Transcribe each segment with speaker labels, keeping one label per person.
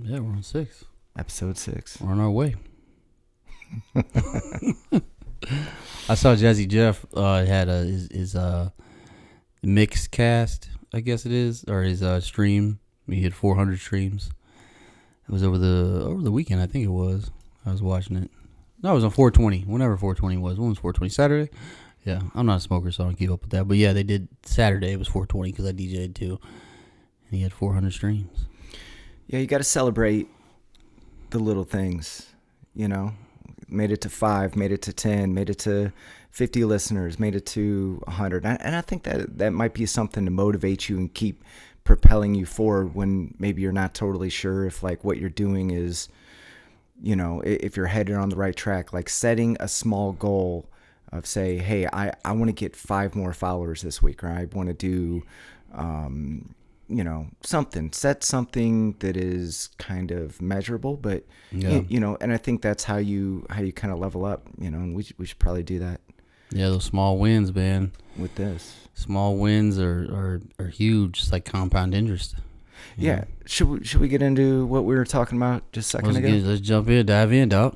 Speaker 1: Yeah, we're on 6.
Speaker 2: Episode 6.
Speaker 1: We're on our way. I saw Jazzy Jeff had his mixed cast, I guess it is, or his stream. He had 400 streams. It was over the weekend, I think it was. I was watching it. No, it was on 420. Whenever 420 was. When was 420? Saturday? Yeah, I'm not a smoker, so I don't keep up with that. But yeah, they did Saturday. It was 420 because I DJ'd too. And he had 400 streams.
Speaker 2: Yeah, you got to celebrate the little things, you know. Made it to 5, made it to 10, made it to 50 listeners, made it to 100. And I think that might be something to motivate you and keep propelling you forward when maybe you're not totally sure if like what you're doing is, you know, if you're headed on the right track. Like setting a small goal of say, hey, I want to get 5 more followers this week, or I want to do, you know, set something that is kind of measurable, but you know, and I think that's how you kind of level up, you know, and we should probably do that.
Speaker 1: Yeah, those small wins, man.
Speaker 2: With this,
Speaker 1: small wins are huge. It's like compound interest.
Speaker 2: Yeah. Should we get into what we were talking about just a second ago?
Speaker 1: Let's dive in, dog.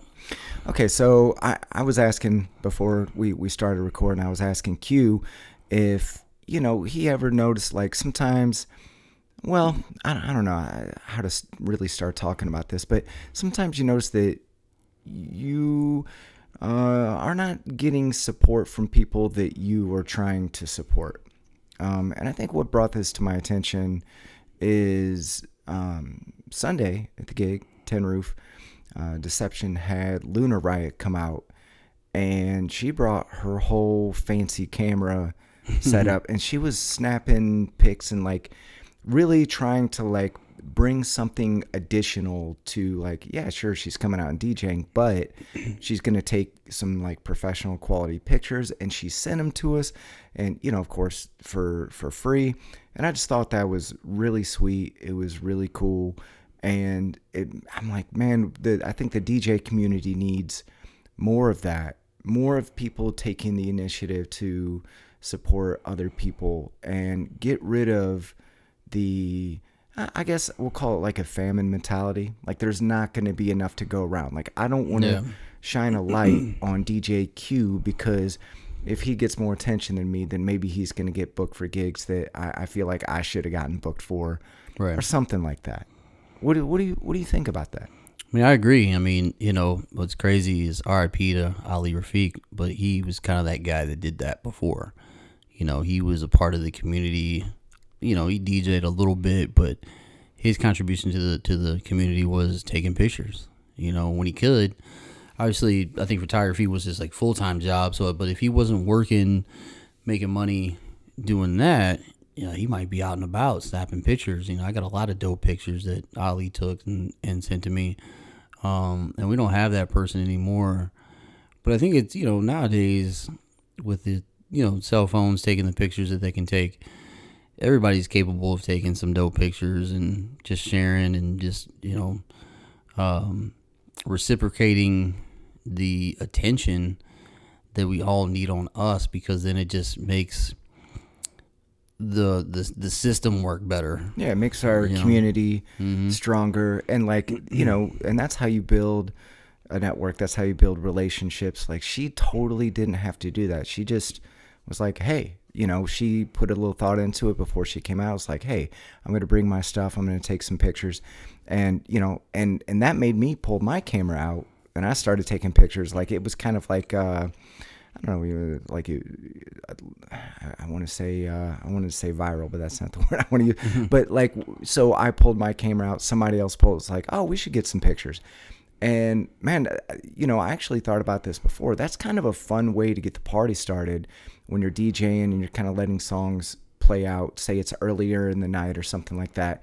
Speaker 2: Okay, so I was asking before we started recording, I was asking Q if, you know, he ever noticed like sometimes, well, I don't know how to really start talking about this, but sometimes you notice that you are not getting support from people that you are trying to support. And I think what brought this to my attention is Sunday at the gig, Tin Roof, Deception had Lunar Riot come out, and she brought her whole fancy camera set up, and she was snapping pics and like really trying to like bring something additional to like, yeah, sure, she's coming out and DJing, but she's going to take some like professional quality pictures, and she sent them to us, and, you know, of course for free. And I just thought that was really sweet. It was really cool. And I'm like, man, I think the DJ community needs more of that, more of people taking the initiative to support other people and get rid of the, I guess we'll call it like a famine mentality. Like there's not going to be enough to go around. Like I don't want to shine a light on DJ Q because if he gets more attention than me, then maybe he's going to get booked for gigs that I feel like I should have gotten booked for, or something like that. What do you think about that?
Speaker 1: I mean, I agree. I mean, you know, what's crazy is RIP to Ali Rafiq, but he was kind of that guy that did that before. You know, he was a part of the community. You know, he DJ'd a little bit, but his contribution to the community was taking pictures. You know, when he could. Obviously, I think photography was his like full-time job. So, but if he wasn't working, making money doing that, you know, he might be out and about snapping pictures. You know, I got a lot of dope pictures that Ali took and sent to me. And we don't have that person anymore. But I think it's, you know, nowadays with the, you know, cell phones taking the pictures that they can take, everybody's capable of taking some dope pictures and just sharing and just, you know, reciprocating the attention that we all need on us, because then it just makes the system work better.
Speaker 2: Yeah, it makes our community stronger, and like, you know, and that's how you build a network. That's how you build relationships. Like she totally didn't have to do that. She just was like, hey, you know, she put a little thought into it before she came out. It was like, hey, I'm going to bring my stuff. I'm going to take some pictures. And, you know, and that made me pull my camera out, and I started taking pictures. Like it was kind of like, I don't know, like I want to say viral, but that's not the word I want to use. But like, so I pulled my camera out. Somebody else pulled. It's like, oh, we should get some pictures. And man, you know, I actually thought about this before. That's kind of a fun way to get the party started when you're DJing and you're kind of letting songs play out. Say it's earlier in the night or something like that,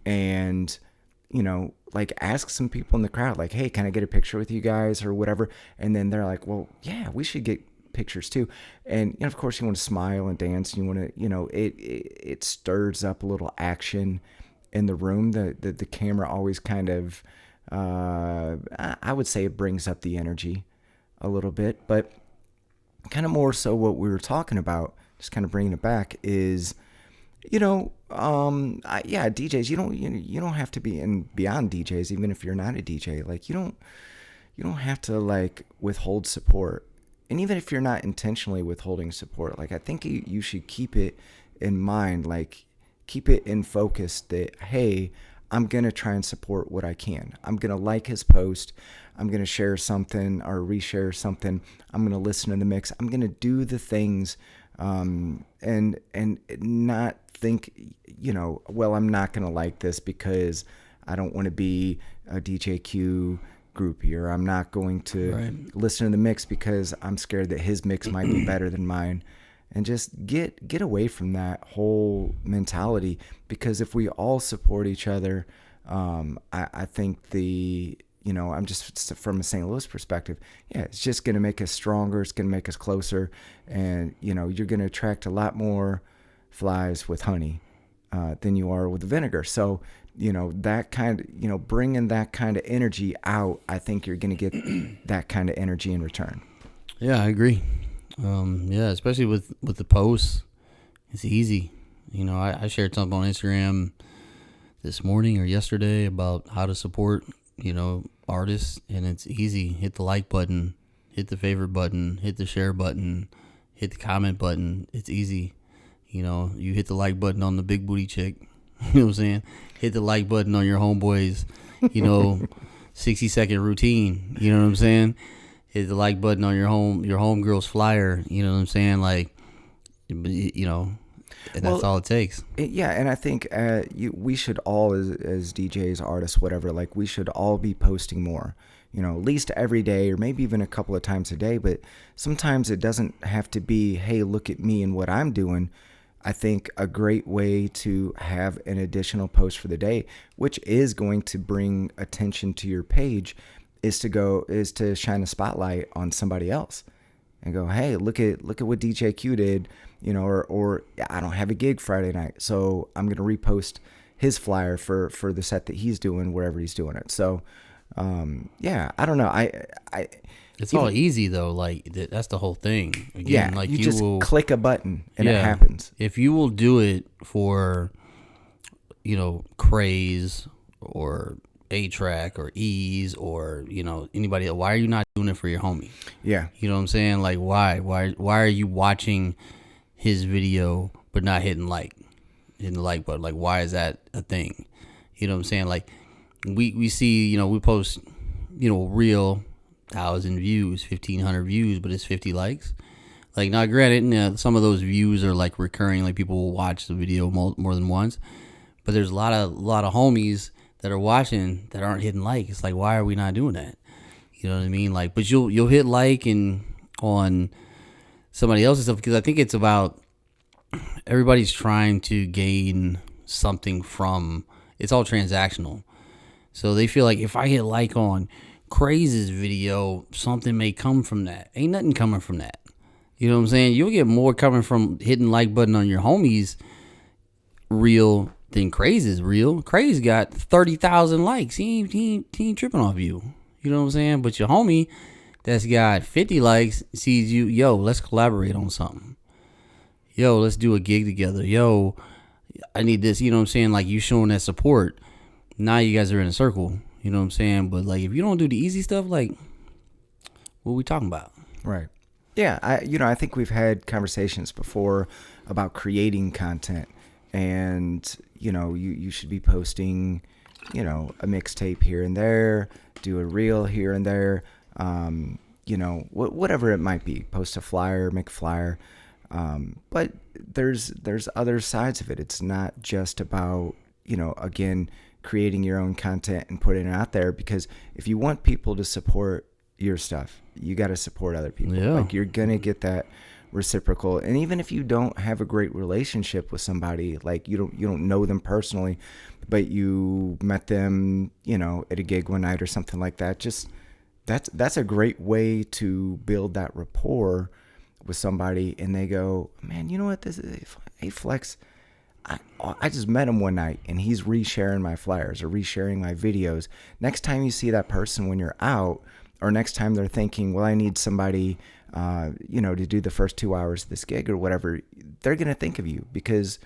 Speaker 2: and you know, like ask some people in the crowd, like, hey, can I get a picture with you guys or whatever? And then they're like, well, yeah, we should get pictures too. And you know, of course you want to smile and dance, and you want to, you know, it stirs up a little action in the room. The camera always kind of, I would say it brings up the energy a little bit, but kind of more so what we were talking about, just kind of bringing it back is, you know, Yeah, DJs. You don't have to be in beyond DJs. Even if you're not a DJ, like you don't have to like withhold support. And even if you're not intentionally withholding support, like I think you should keep it in mind, like keep it in focus that, hey, I'm going to try and support what I can. I'm going to like his post. I'm going to share something or reshare something. I'm going to listen to the mix. I'm going to do the things and not think, well, I'm not going to like this because I don't want to be a DJQ groupie, or I'm not going to
Speaker 1: Right.
Speaker 2: listen to the mix because I'm scared that his mix might be better than mine. And just get away from that whole mentality, because if we all support each other, I think I'm just from a St. Louis perspective, yeah, it's just going to make us stronger. It's going to make us closer. And, you're going to attract a lot more flies with honey than you are with vinegar. So, that kind of, bringing that kind of energy out, I think you're going to get that kind of energy in return.
Speaker 1: Yeah, I agree. Yeah, especially with the posts, it's easy. I shared something on Instagram this morning or yesterday about how to support, artists, and it's easy. Hit the like button, hit the favorite button, hit the share button, hit the comment button. It's easy. You hit the like button on the big booty chick. You know what I'm saying? Hit the like button on your homeboys, 60-second routine. You know what I'm saying? Hit the like button on your homegirl's flyer. You know what I'm saying? Like, and that's all it takes.
Speaker 2: Yeah, and I think we should all, as DJs, artists, whatever, like we should all be posting more. At least every day, or maybe even a couple of times a day. But sometimes it doesn't have to be, hey, look at me and what I'm doing. I think a great way to have an additional post for the day, which is going to bring attention to your page, is to shine a spotlight on somebody else and go, hey, look at what DJ Q did, or I don't have a gig Friday night, so I'm going to repost his flyer for the set that he's doing wherever he's doing it. So, yeah, I don't know.
Speaker 1: It's all easy though. Like that's the whole thing. Again,
Speaker 2: yeah,
Speaker 1: like
Speaker 2: you
Speaker 1: you
Speaker 2: just
Speaker 1: will
Speaker 2: click a button and it
Speaker 1: yeah,
Speaker 2: happens.
Speaker 1: if you will do it for, Craze or A-Track or Ease or, anybody else, why are you not doing it for your homie?
Speaker 2: Yeah.
Speaker 1: You know what I'm saying? Like why are you watching his video but not hitting the like button? Like why is that a thing? You know what I'm saying? Like we see, we post, reel 1,000 views, 1,500 views, but it's 50 likes. Like, now granted, some of those views are like recurring, like people will watch the video more than once, but there's a lot of homies that are watching that aren't hitting like. It's like, why are we not doing that? You know what I mean? Like, but you'll hit like on somebody else's stuff, because I think it's about everybody's trying to gain something from. It's all transactional, so they feel like if I hit like on Craze's video, something may come from that. Ain't nothing coming from that. You know what I'm saying? You'll get more coming from hitting like button on your homies reel than Craze's reel. Craze got 30,000 likes. He ain't tripping off you. You know what I'm saying? But your homie that's got 50 likes sees you, yo, let's collaborate on something. Yo, let's do a gig together. Yo, I need this. You know what I'm saying? Like, you showing that support. Now you guys are in a circle. You know what I'm saying? But like, if you don't do the easy stuff, like, what are we talking about?
Speaker 2: Right. Yeah, I think we've had conversations before about creating content, and you should be posting, a mixtape here and there, do a reel here and there, whatever it might be. Post a flyer, make a flyer, but there's other sides of it. It's not just about again, creating your own content and putting it out there, because if you want people to support your stuff, you got to support other people.
Speaker 1: Yeah.
Speaker 2: Like, you're going to get that reciprocal. And even if you don't have a great relationship with somebody, like you don't know them personally, but you met them, at a gig one night or something like that, just that's a great way to build that rapport with somebody. And they go, man, you know what, this is, hey Flex, I just met him one night and he's resharing my flyers or resharing my videos. Next time you see that person when you're out, or next time they're thinking, well, I need somebody, to do the first 2 hours of this gig or whatever, they're going to think of you, because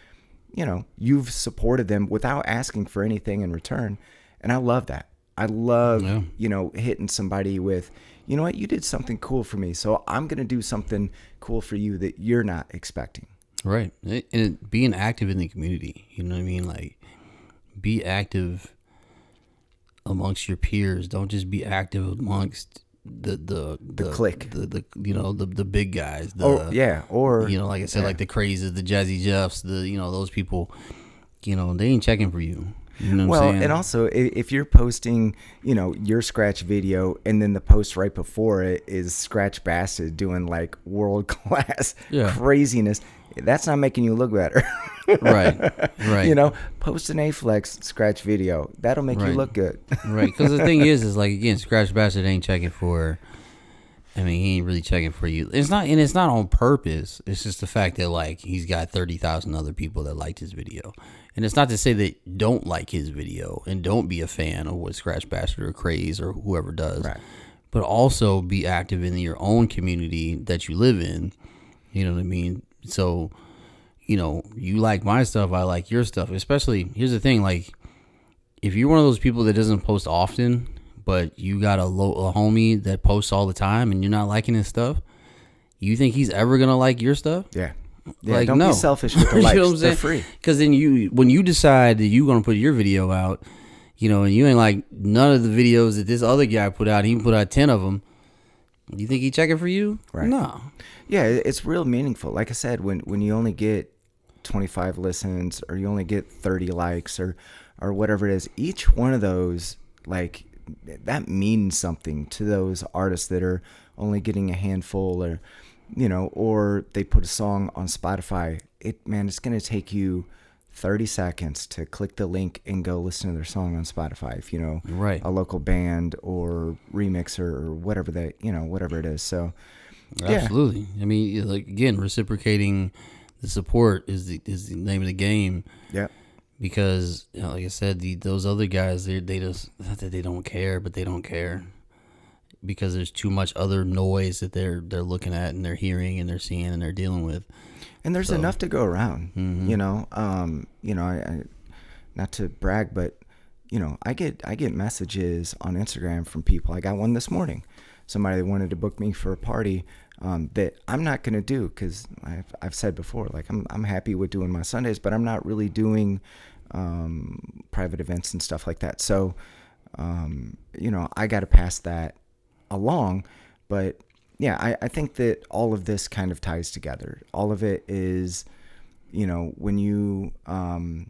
Speaker 2: you've supported them without asking for anything in return. And I love that. I love,
Speaker 1: Yeah.
Speaker 2: Hitting somebody with, you know what, you did something cool for me, so I'm going to do something cool for you that you're not expecting.
Speaker 1: Right. And being active in the community, you know what I mean? Like, be active amongst your peers. Don't just be active amongst the
Speaker 2: clique.
Speaker 1: The big guys.
Speaker 2: Or
Speaker 1: Like I said, like the Crazes, the Jazzy Jeffs, those people. They ain't checking for you. You know what I'm saying?
Speaker 2: And also, if you're posting, your Scratch video, and then the post right before it is Scratch Bastard doing like world class craziness, that's not making you look better.
Speaker 1: Right.
Speaker 2: Post an A-Flex Scratch video. That'll make you look good.
Speaker 1: Right. Because the thing is like, again, Scratch Bastard ain't checking for. I mean, he ain't really checking for you. It's not on purpose. It's just the fact that like he's got 30,000 other people that liked his video. And it's not to say that don't like his video and don't be a fan of what Scratch Bastard or Craze or whoever does.
Speaker 2: Right.
Speaker 1: But also be active in your own community that you live in. You know what I mean? So, you like my stuff, I like your stuff. Especially, here's the thing, like, if you're one of those people that doesn't post often, but you got a homie that posts all the time and you're not liking his stuff, you think he's ever going to like your stuff?
Speaker 2: Yeah.
Speaker 1: Like,
Speaker 2: don't be selfish with the likes. You know what I'm saying? They're free.
Speaker 1: Because then when you decide that you're going to put your video out, and you ain't like none of the videos that this other guy put out, he put out 10 of them, you think he checking for you?
Speaker 2: Right.
Speaker 1: No.
Speaker 2: Yeah, it's real meaningful. Like I said, when you only get 25 listens or you only get 30 likes or whatever it is, each one of those, like, that means something to those artists that are only getting a handful, or they put a song on Spotify. It's going to take you 30 seconds to click the link and go listen to their song on Spotify. If
Speaker 1: right.
Speaker 2: a local band or remixer or whatever whatever it is. So
Speaker 1: absolutely. I mean, like, again, reciprocating the support is the name of the game.
Speaker 2: Yeah.
Speaker 1: Because, like I said, those other guys, they just, not that they don't care, but they don't care because there's too much other noise that they're looking at and they're hearing and they're seeing and they're dealing with.
Speaker 2: And there's enough to go around.
Speaker 1: Mm-hmm.
Speaker 2: I not to brag, but I get messages on Instagram from people. I got one this morning. Somebody that wanted to book me for a party that I'm not going to do because I've said before, like I'm happy with doing my Sundays, but I'm not really doing private events and stuff like that. So, I got to pass that along. But yeah, I think that all of this kind of ties together. All of it is, when you, I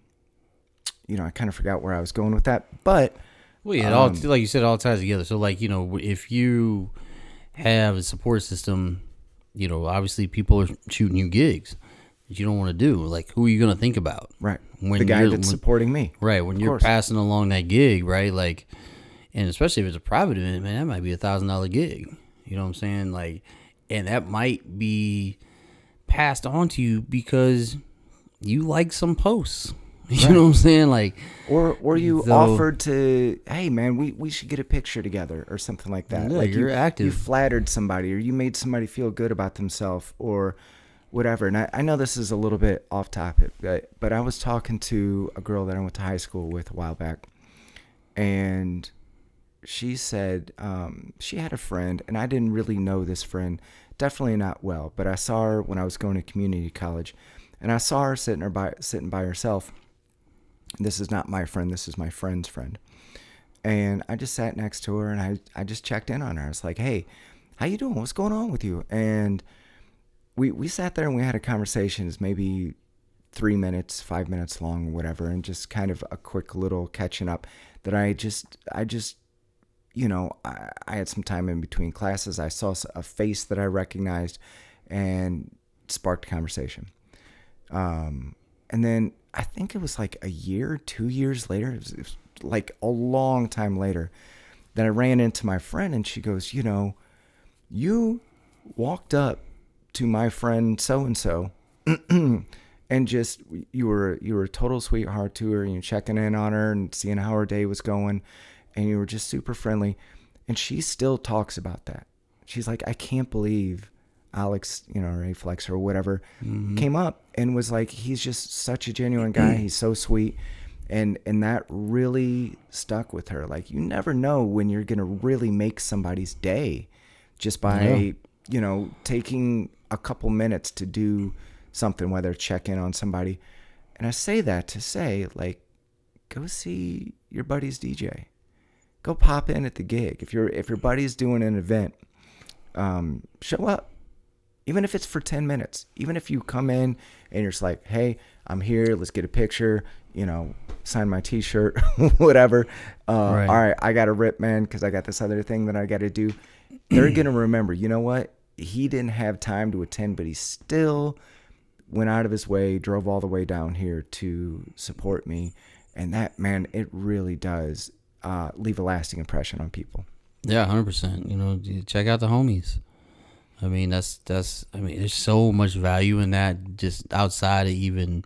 Speaker 2: kind of forgot where I was going with that, but.
Speaker 1: Well, yeah, all, like you said, it all ties together. So, like, if you have a support system, obviously people are shooting you gigs that you don't want to do. Like, who are you going to think about?
Speaker 2: Right. When the guy that's supporting me.
Speaker 1: Right. When you're passing along that gig, right? Like, and especially if it's a private event, man, that might be $1,000 gig. You know what I'm saying? Like, and that might be passed on to you because you like some posts. You know what I'm saying? Like,
Speaker 2: or you offered to, hey man, we should get a picture together or something like that.
Speaker 1: Yeah,
Speaker 2: like
Speaker 1: you're active.
Speaker 2: You flattered somebody or you made somebody feel good about themselves or whatever. And I know this is a little bit off topic, but I was talking to a girl that I went to high school with a while back, and she said she had a friend, and I didn't really know this friend, definitely not well, but I saw her when I was going to community college, and I saw her sitting by herself. This is not my friend. This is my friend's friend. And I just sat next to her and I just checked in on her. I was like, hey, how you doing? What's going on with you? And we sat there and we had a conversation. It's maybe 3 minutes, 5 minutes long or whatever. And just kind of a quick little catching up that I had some time in between classes. I saw a face that I recognized and sparked conversation. And then I think it was like a year, 2 years later, it was like a long time later, that I ran into my friend and she goes, you walked up to my friend so-and-so and just, you were a total sweetheart to her and you're checking in on her and seeing how her day was going and you were just super friendly. And she still talks about that. She's like, I can't believe Alex, or Aflex or whatever, came up and was like, he's just such a genuine guy. He's so sweet. And that really stuck with her. Like, you never know when you're going to really make somebody's day just by, taking a couple minutes to do something, whether check in on somebody. And I say that to say, like, go see your buddy's DJ. Go pop in at the gig. If your buddy's doing an event, show up. Even if it's for 10 minutes. Even if you come in and you're just like, hey, I'm here. Let's get a picture. Sign my T-shirt, whatever.
Speaker 1: Right.
Speaker 2: All right, I got to rip, man, because I got this other thing that I got to do. They're going to remember, you know what? He didn't have time to attend, but he still went out of his way, drove all the way down here to support me. And that, man, it really does leave a lasting impression on people.
Speaker 1: Yeah, 100%. Check out the homies. I mean, there's so much value in that, just outside of even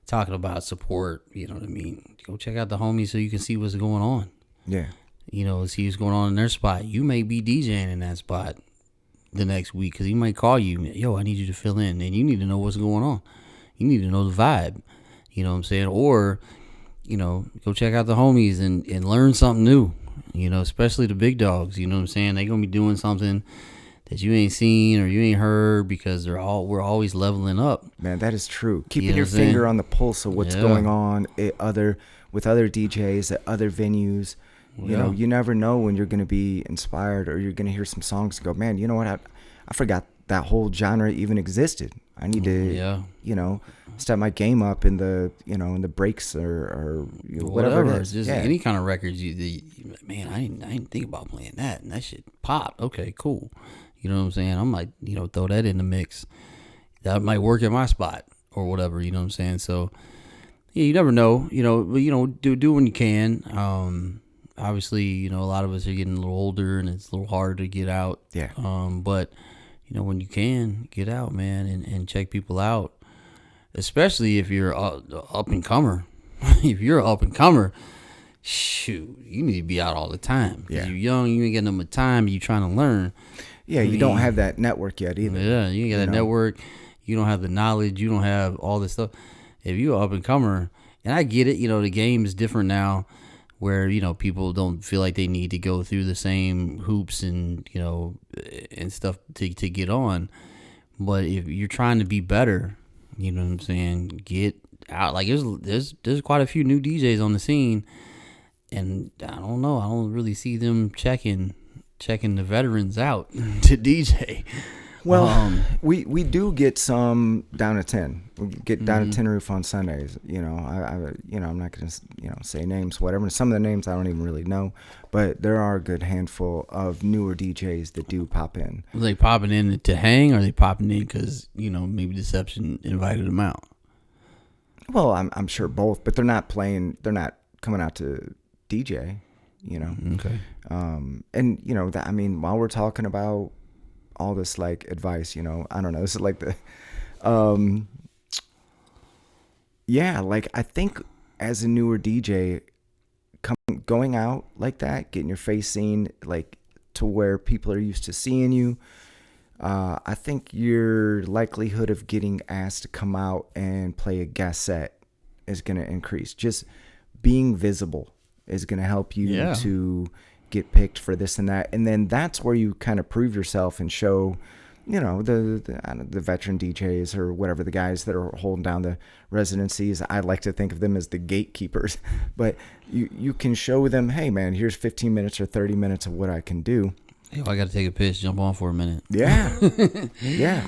Speaker 1: talking about support. You know what I mean? Go check out the homies so you can see what's going on.
Speaker 2: Yeah.
Speaker 1: See what's going on in their spot. You may be DJing in that spot the next week because he might call you, yo, I need you to fill in, and you need to know what's going on. You need to know the vibe. You know what I'm saying? Or, go check out the homies and learn something new. Especially the big dogs. You know what I'm saying? They're gonna be doing something that you ain't seen or you ain't heard because we're always leveling up.
Speaker 2: Man, that is true. Keeping your finger on the pulse of what's going on with other DJs at other venues. You never know when you're going to be inspired or you're going to hear some songs and go, man, you know what? I forgot that whole genre even existed. I need to, step my game up in the, in the breaks or whatever it is.
Speaker 1: Just any kind of records. Man, I didn't think about playing that, and that shit popped. Okay, cool. You know what I'm saying? I might, throw that in the mix. That might work in my spot or whatever. You know what I'm saying? So, yeah, you never know. But do when you can. Obviously, a lot of us are getting a little older, and it's a little harder to get out.
Speaker 2: Yeah.
Speaker 1: But when you can, get out, man, and check people out. Especially if you're up and comer. If you're an up and comer, shoot, you need to be out all the time.
Speaker 2: Yeah.
Speaker 1: You're young, you ain't got no more time, you trying to learn.
Speaker 2: Yeah, you don't have that network yet either.
Speaker 1: Yeah, you ain't got that network. You don't have the knowledge. You don't have all this stuff. If you're an up and comer, and I get it, the game is different now, where people don't feel like they need to go through the same hoops and and stuff to get on. But if you're trying to be better, you know what I'm saying, get out. Like there's quite a few new DJs on the scene, and I don't know. I don't really see them checking the veterans out to DJ.
Speaker 2: Well, we do get some down at 10. We get down at Tenerife on Sundays. I'm not gonna say names, whatever. Some of the names I don't even really know, but there are a good handful of newer DJs that do pop in.
Speaker 1: Are they popping in to hang, or are they popping in because maybe Deception invited them out?
Speaker 2: Well, I'm sure both, but they're not playing. They're not coming out to DJ.
Speaker 1: Okay.
Speaker 2: And that, I mean, while we're talking about all this like advice, I don't know, this is like the like I think as a newer DJ going out like that, getting your face seen, like to where people are used to seeing you, I think your likelihood of getting asked to come out and play a guest set is going to increase. Just being visible is going to help you to get picked for this and that. And then that's where you kind of prove yourself and show, the veteran DJs or whatever, the guys that are holding down the residencies. I like to think of them as the gatekeepers, but you can show them, hey man, here's 15 minutes or 30 minutes of what I can do.
Speaker 1: Yo, I got to take a piss, jump on for a minute.
Speaker 2: Yeah. Yeah.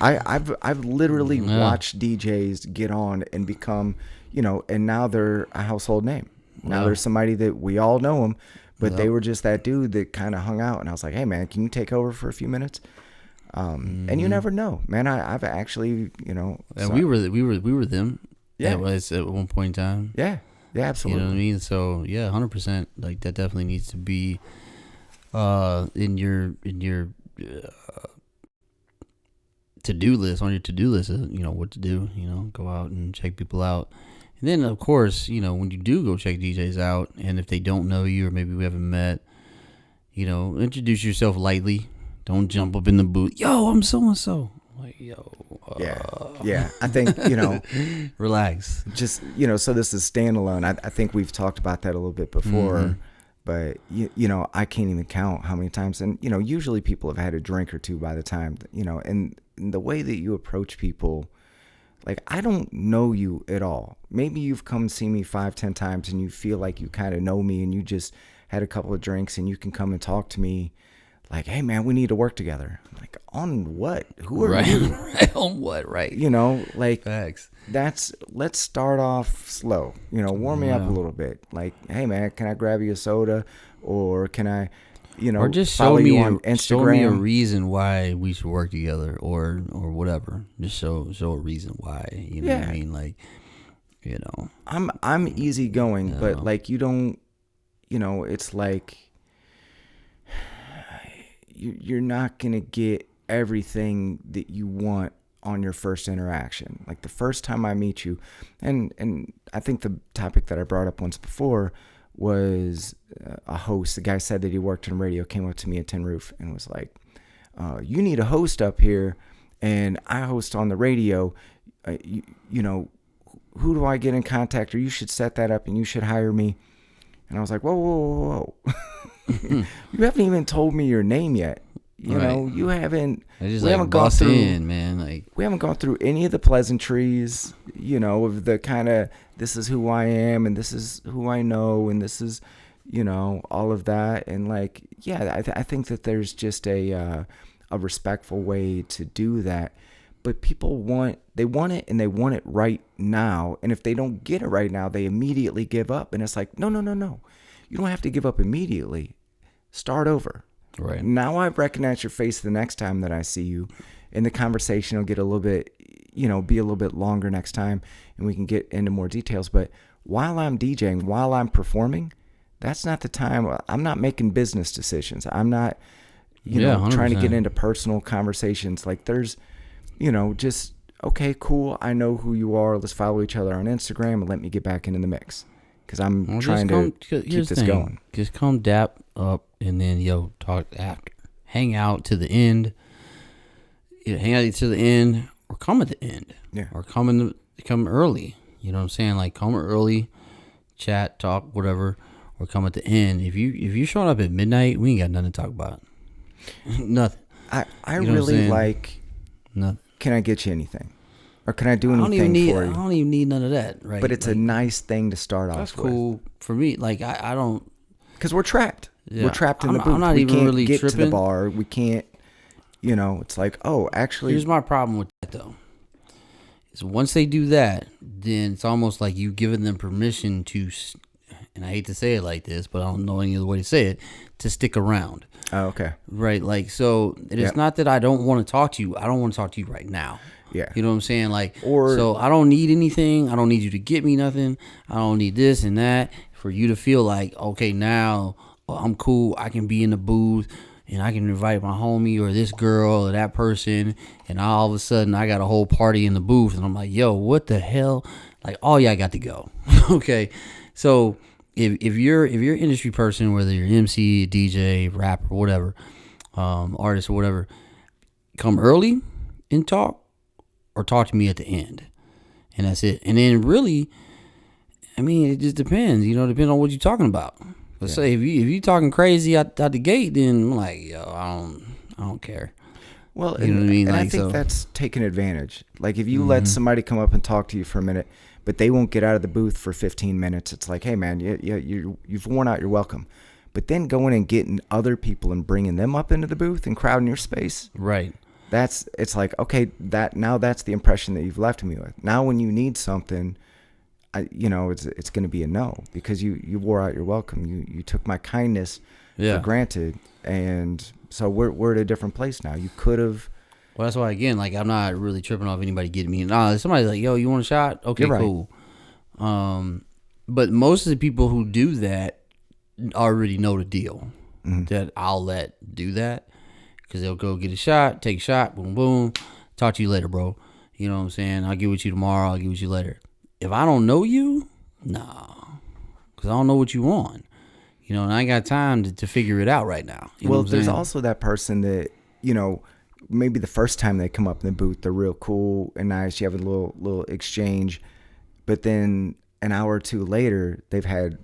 Speaker 2: I've literally watched DJs get on and become, and now they're a household name. Now there's somebody that we all know them, but they were just that dude that kind of hung out. And I was like, hey man, can you take over for a few minutes? And you never know, man. I've actually,
Speaker 1: And we were them. Yeah. At one point in time.
Speaker 2: Yeah. Yeah, absolutely.
Speaker 1: You know what I mean? So yeah, 100%. Like that definitely needs to be in your to-do list, on your to-do list, what to do, go out and check people out. And then of course, when you do go check DJs out, and if they don't know you or maybe we haven't met, introduce yourself lightly. Don't jump up in the booth. Yo, I'm so and so. Like, yo,
Speaker 2: Yeah. I think,
Speaker 1: relax.
Speaker 2: just, so this is standalone. I think we've talked about that a little bit before, but I can't even count how many times. And, usually people have had a drink or two by the time, and the way that you approach people, like, I don't know you at all. Maybe you've come see me 5-10 times and you feel like you kind of know me and you just had a couple of drinks and you can come and talk to me like, hey man, we need to work together. I'm like, on what? Who are you?
Speaker 1: Right. On what? Right.
Speaker 2: Like,
Speaker 1: Facts.
Speaker 2: let's start off slow. Warm me up a little bit. Like, hey man, can I grab you a soda, or can I,
Speaker 1: or just
Speaker 2: follow
Speaker 1: show me
Speaker 2: you on Instagram?
Speaker 1: Show me a reason why we should work together, or whatever. Just show a reason why. You know what I mean? Like,
Speaker 2: I'm easygoing, but like you don't, it's like you're not gonna get everything that you want on your first interaction. Like the first time I meet you, and I think the topic that I brought up once before was a host. The guy said that he worked in radio, came up to me at Tin Roof and was like, you need a host up here, and I host on the radio. Who do I get in contact, or you should set that up and you should hire me. And I was like, whoa. You haven't even told me your name yet. You haven't.
Speaker 1: We haven't gone through, man. Like,
Speaker 2: we haven't gone through any of the pleasantries, of the kind of, this is who I am and this is who I know and this is, all of that. And like, yeah, I think that there's just a respectful way to do that. But people want it and they want it right now. And if they don't get it right now, they immediately give up. And it's like, no. You don't have to give up immediately. Start over.
Speaker 1: Right.
Speaker 2: Now I've recognized your face the next time that I see you, and the conversation will get a little bit, be a little bit longer next time, and we can get into more details. But while I'm DJing, while I'm performing, that's not the time. I'm not making business decisions. I'm not, trying to get into personal conversations. Like there's, just, okay, cool. I know who you are. Let's follow each other on Instagram and let me get back into the mix. Because I'm trying to keep this going.
Speaker 1: Just come dap up and then, talk after. Hang out to the end. Hang out to the end or come at the end.
Speaker 2: Yeah.
Speaker 1: Or come early. You know what I'm saying? Like, come early, chat, talk, whatever. Or come at the end. If you showing up at midnight, we ain't got nothing to talk about. Nothing.
Speaker 2: I really like,
Speaker 1: nothing.
Speaker 2: Can I get you anything? Or can I do anything for you?
Speaker 1: I don't even need none of that, right?
Speaker 2: But it's a nice thing to start off with.
Speaker 1: That's cool for me. Like I don't,
Speaker 2: because we're trapped.
Speaker 1: Yeah,
Speaker 2: we're trapped in the booth.
Speaker 1: I'm not even really
Speaker 2: get
Speaker 1: tripping
Speaker 2: to the bar. We can't. It's like, oh, actually.
Speaker 1: Here's my problem with that though. Is once they do that, then it's almost like you giving them permission to, and I hate to say it like this, but I don't know any other way to say it, to stick around.
Speaker 2: Oh, okay.
Speaker 1: Right. Like, so it's not that I don't want to talk to you. I don't want to talk to you right now.
Speaker 2: Yeah.
Speaker 1: You know what I'm saying? Like, so I don't need anything. I don't need you to get me nothing. I don't need this and that for you to feel like, okay, now I'm cool. I can be in the booth and I can invite my homie or this girl or that person. And all of a sudden I got a whole party in the booth and I'm like, yo, what the hell? Like, all y'all got to go. Okay. So if you're an industry person, whether you're MC, DJ, rapper, whatever, artist or whatever, come early and talk. Or talk to me at the end, and that's it. And then really, I mean, it just depends. It depends on what you're talking about. Let's say if you talking crazy out the gate, then I'm like, yo, I don't care.
Speaker 2: Well,
Speaker 1: you know what I mean.
Speaker 2: And
Speaker 1: like,
Speaker 2: I think that's taking advantage. Like if you let somebody come up and talk to you for a minute, but they won't get out of the booth for 15 minutes. It's like, hey man, you've worn out your welcome. But then going and getting other people and bringing them up into the booth and crowding your space,
Speaker 1: right?
Speaker 2: It's like, okay, that's the impression that you've left me with. Now when you need something, it's going to be a no because you wore out your welcome. You took my kindness for granted, and so we're at a different place now. You could have.
Speaker 1: Well, that's why again, like I'm not really tripping off anybody getting me. Nah, somebody's like, yo, you want a shot? Okay,
Speaker 2: right.
Speaker 1: Cool. But most of the people who do that already know the deal that I'll let do that. Because they'll go get a shot, take a shot, boom, boom. Talk to you later, bro. You know what I'm saying? I'll get with you tomorrow. I'll get with you later. If I don't know you, nah. Because I don't know what you want. And I ain't got time to figure it out right now.
Speaker 2: Well, there's also that person that, maybe the first time they come up in the booth, they're real cool and nice. You have a little exchange, but then an hour or two later, they've had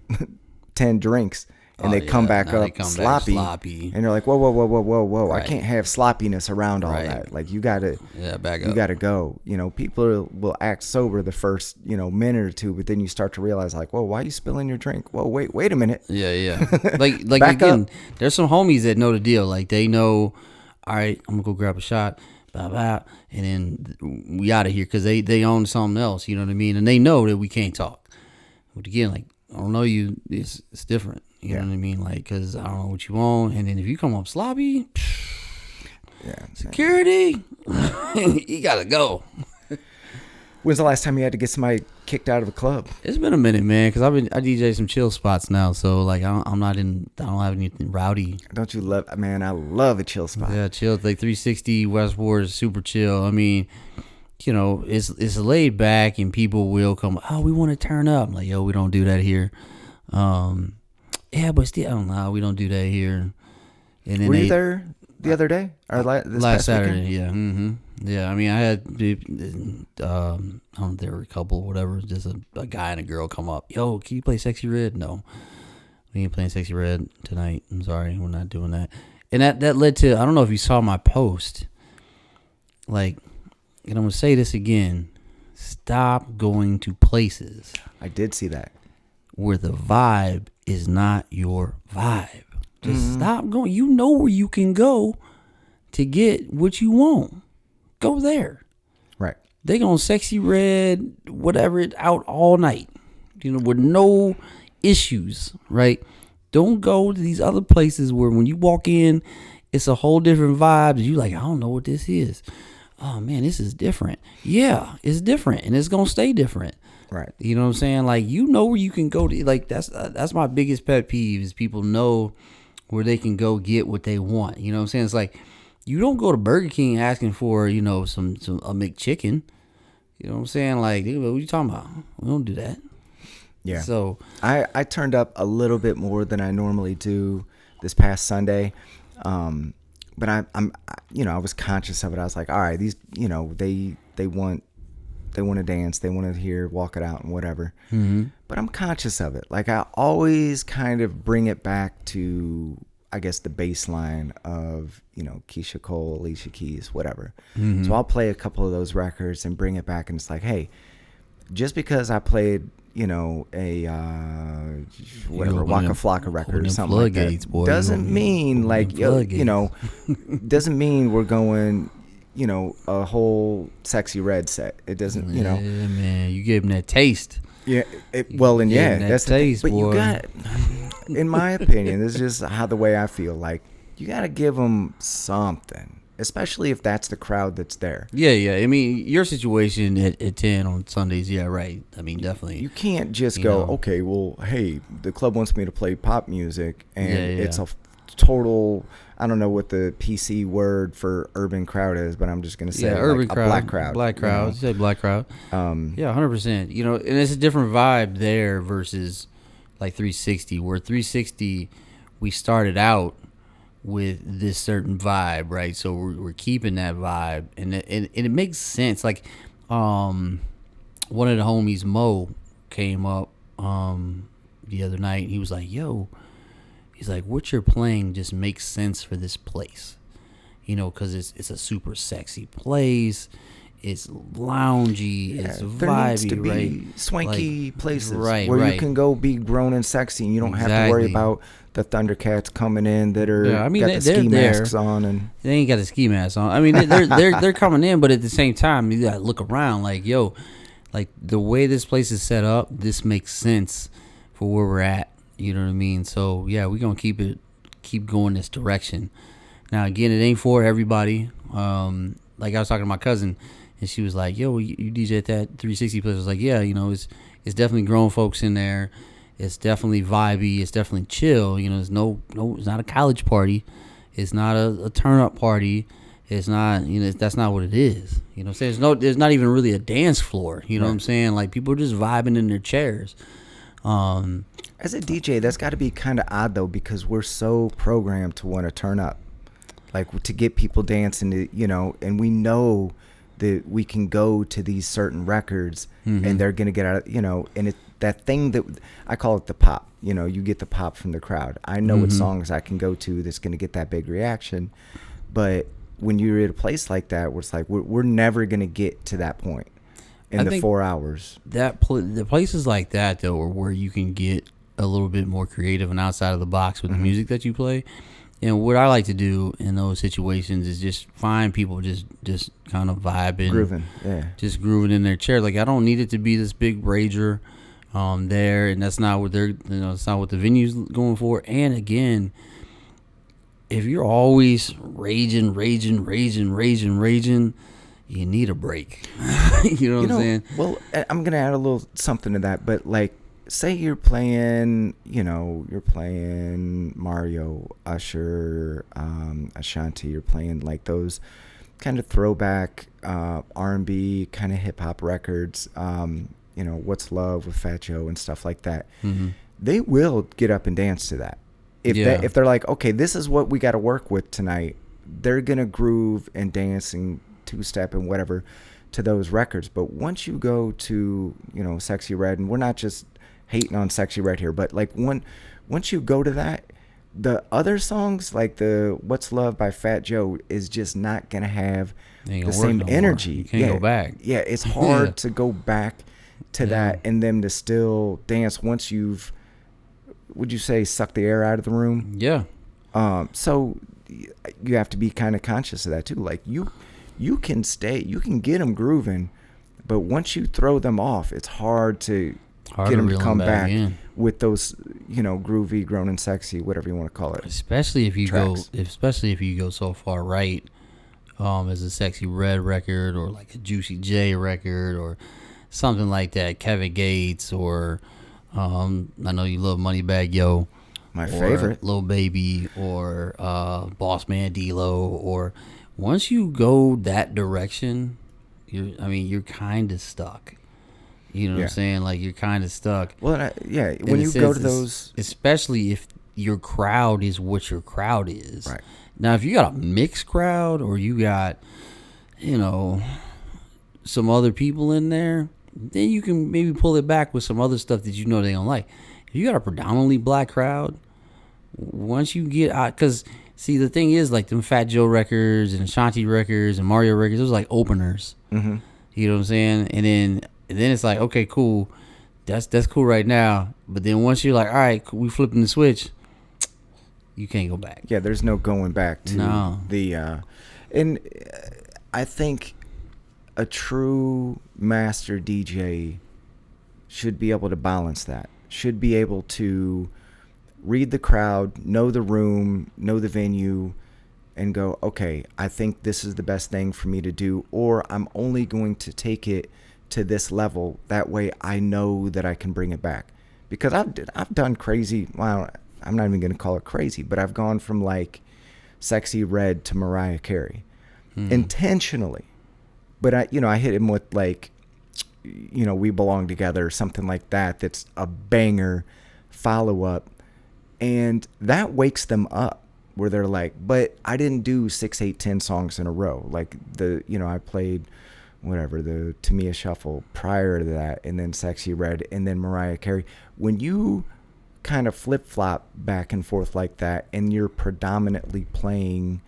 Speaker 2: 10 drinks. And they come back up sloppy, and they're like, whoa! Right. I can't have sloppiness around all that. Like you gotta,
Speaker 1: back up.
Speaker 2: You gotta go. You know, people will act sober the first minute or two, but then you start to realize like, whoa, why are you spilling your drink? Whoa, wait a minute.
Speaker 1: Yeah. like again, up. There's some homies that know the deal. Like they know, all right, I'm gonna go grab a shot, blah blah, and then we out of here because they own something else. You know what I mean? And they know that we can't talk. But again, like I don't know you, it's different. You know what I mean? Like, because I don't know what you want. And then if you come up sloppy, security, you got to go.
Speaker 2: When's the last time you had to get somebody kicked out of a club?
Speaker 1: It's been a minute, man, because I DJ some chill spots now. So, like, I don't have anything rowdy.
Speaker 2: Don't you love, man, I love a chill spot.
Speaker 1: Yeah, chill. Like 360 Westport is super chill. I mean, you know, it's laid back and people will come, oh, we want to turn up. I'm like, yo, we don't do that here. Yeah, but still, I don't know. We don't do that here. And then
Speaker 2: were you there the other day or this
Speaker 1: last Saturday?
Speaker 2: Weekend?
Speaker 1: Yeah, yeah. I mean, I had I don't know, there were a couple, whatever. Just a guy and a girl come up. Yo, can you play Sexy Red? No, we ain't playing Sexy Red tonight. I'm sorry, we're not doing that. And that led to, I don't know if you saw my post. Like, and I'm gonna say this again: stop going to places.
Speaker 2: I did see that.
Speaker 1: Where the vibe is not your vibe. Just stop going. You know where you can go to get what you want. Go there.
Speaker 2: Right.
Speaker 1: They gonna Sexy Red, whatever, it out all night. You know, with no issues, right? Don't go to these other places where when you walk in, it's a whole different vibe. You like, I don't know what this is. Oh man, this is different. Yeah, it's different, and it's gonna stay different.
Speaker 2: Right.
Speaker 1: You know what I'm saying? Like, you know where you can go to. Like, that's my biggest pet peeve is people know where they can go get what they want. You know what I'm saying? It's like, you don't go to Burger King asking for, you know, a McChicken. You know what I'm saying? Like, what are you talking about? We don't do that.
Speaker 2: Yeah.
Speaker 1: So
Speaker 2: I turned up a little bit more than I normally do this past Sunday. But I'm I was conscious of it. I was like, all right, these, they want to dance, they want to hear, walk it out and whatever. But I'm conscious of it. Like, I always kind of bring it back to, I guess, the baseline of, Keisha Cole, Alicia Keys, whatever. So I'll play a couple of those records and bring it back. And it's like, hey, just because I played, a whatever Waka Flocka record or something like that, boy, doesn't mean like, doesn't mean we're going, a whole Sexy Red set. It doesn't,
Speaker 1: Yeah, man, you gave them that taste.
Speaker 2: Yeah, that's the taste, but boy. You got, in my opinion, this is just how the way I feel. Like, you got to give them something, especially if that's the crowd that's there.
Speaker 1: Yeah. I mean, your situation at 10 on Sundays, yeah, right. I mean, definitely.
Speaker 2: You can't just go, okay, well, hey, the club wants me to play pop music, and it's a total, I don't know what the PC word for urban crowd is, but I'm just going to say
Speaker 1: urban crowd,
Speaker 2: a black crowd.
Speaker 1: Black crowd. You say black crowd. 100%. And it's a different vibe there versus like 360, where 360, we started out with this certain vibe, right? So we're keeping that vibe, and it makes sense. Like, one of the homies, Mo, came up the other night, and he was like, yo, he's like, what you're playing just makes sense for this place, because it's a super sexy place. It's loungy, it's vibey, there needs to be
Speaker 2: right? Swanky places
Speaker 1: where
Speaker 2: you can go be grown and sexy, and you don't have to worry about the Thundercats coming in that are got the ski masks on, and
Speaker 1: they ain't got the ski masks on. I mean, they're coming in, but at the same time, you gotta look around. Like, yo, like the way this place is set up, this makes sense for where we're at. You know what I mean? So yeah, we're gonna keep going this direction. Now again, it ain't for everybody. Like I was talking to my cousin, and she was like, yo, you DJ at that 360 place. I was like, yeah, it's definitely grown folks in there. It's definitely vibey. It's definitely chill. It's it's not a college party. It's not a turn up party. It's not, that's not what it is. You know what I'm saying? There's not even really a dance floor. You know what I'm saying? Like, people are just vibing in their chairs.
Speaker 2: As a DJ, that's got to be kind of odd though, because we're so programmed to want to turn up. like to get people dancing to, you know, and we know that we can go to these certain records and they're going to get out, you know, and that thing that I call it the pop, you know, you get the pop from the crowd. I know what songs I can go to that's going to get that big reaction. But when you're at a place like that, where it's like, we're never going to get to that point in the 4 hours.
Speaker 1: The places like that, though, are where you can get a little bit more creative and outside of the box with the music that you play. And what I like to do in those situations is just find people just kind of vibing,
Speaker 2: Grooving, yeah.
Speaker 1: Just grooving in their chair. Like, I don't need it to be this big rager there, and that's not what it's not what the venue's going for. And again, if you're always raging, you need a break. You know what I'm saying?
Speaker 2: Well, I'm gonna add a little something to that, but like, say you're playing, you know, you're playing Mario, Usher, Ashanti, you're playing like those kind of throwback R&B kind of hip hop records, you know, What's Love with Fat Joe and stuff like that. They will get up and dance to that. If they're like, okay, this is what we got to work with tonight, they're gonna groove and dance and two-step and whatever to those records. But once you go to, you know, Sexy Red, and we're not just hating on Sexy Red here, but like once you go to that, the other songs like the What's Love by Fat Joe is just not gonna have the same energy.
Speaker 1: You can't go back.
Speaker 2: Yeah, it's hard to go back to that and them to still dance once you've, would you say, suck the air out of the room?
Speaker 1: Yeah.
Speaker 2: So you have to be kind of conscious of that too. Like you can get them grooving, but once you throw them off, it's hard to get them to come back with those, you know, groovy, grown and sexy, whatever you want to call it.
Speaker 1: Especially if you go so far right, as a Sexy Red record or like a Juicy J record or something like that, Kevin Gates or I know you love Moneybagg Yo,
Speaker 2: my favorite,
Speaker 1: Lil Baby, or Boss Man D-Lo. Or once you go that direction, you're kind of stuck. You know what I'm saying? Like, you're kind of stuck.
Speaker 2: Well, when you go to those,
Speaker 1: especially if your crowd is what your crowd is.
Speaker 2: Right.
Speaker 1: Now, if you got a mixed crowd or you got, you know, some other people in there, then you can maybe pull it back with some other stuff that you know they don't like. If you got a predominantly black crowd, once you get out, because see, the thing is, like, them Fat Joe records and Ashanti records and Mario records, those like openers. You know what I'm saying? And then it's like, okay, cool, that's cool right now. But then once you're like, all right, we flipping the switch, you can't go back.
Speaker 2: Yeah, there's no going back to the and I think a true master DJ should be able to balance that. Should be able to read the crowd, know the room, know the venue, and go, okay, I think this is the best thing for me to do, or I'm only going to take it to this level. That way I know that I can bring it back. Because I've done crazy, well, I'm not even going to call it crazy, but I've gone from like Sexy Red to Mariah Carey intentionally. But I hit him with like, you know, We Belong Together, something like that. That's a banger follow up. And that wakes them up where they're like, but I didn't do 6, 8, 10 songs in a row. Like I played whatever, the Tamia Shuffle prior to that, and then Sexy Red, and then Mariah Carey. When you kind of flip flop back and forth like that, and you're predominantly playing,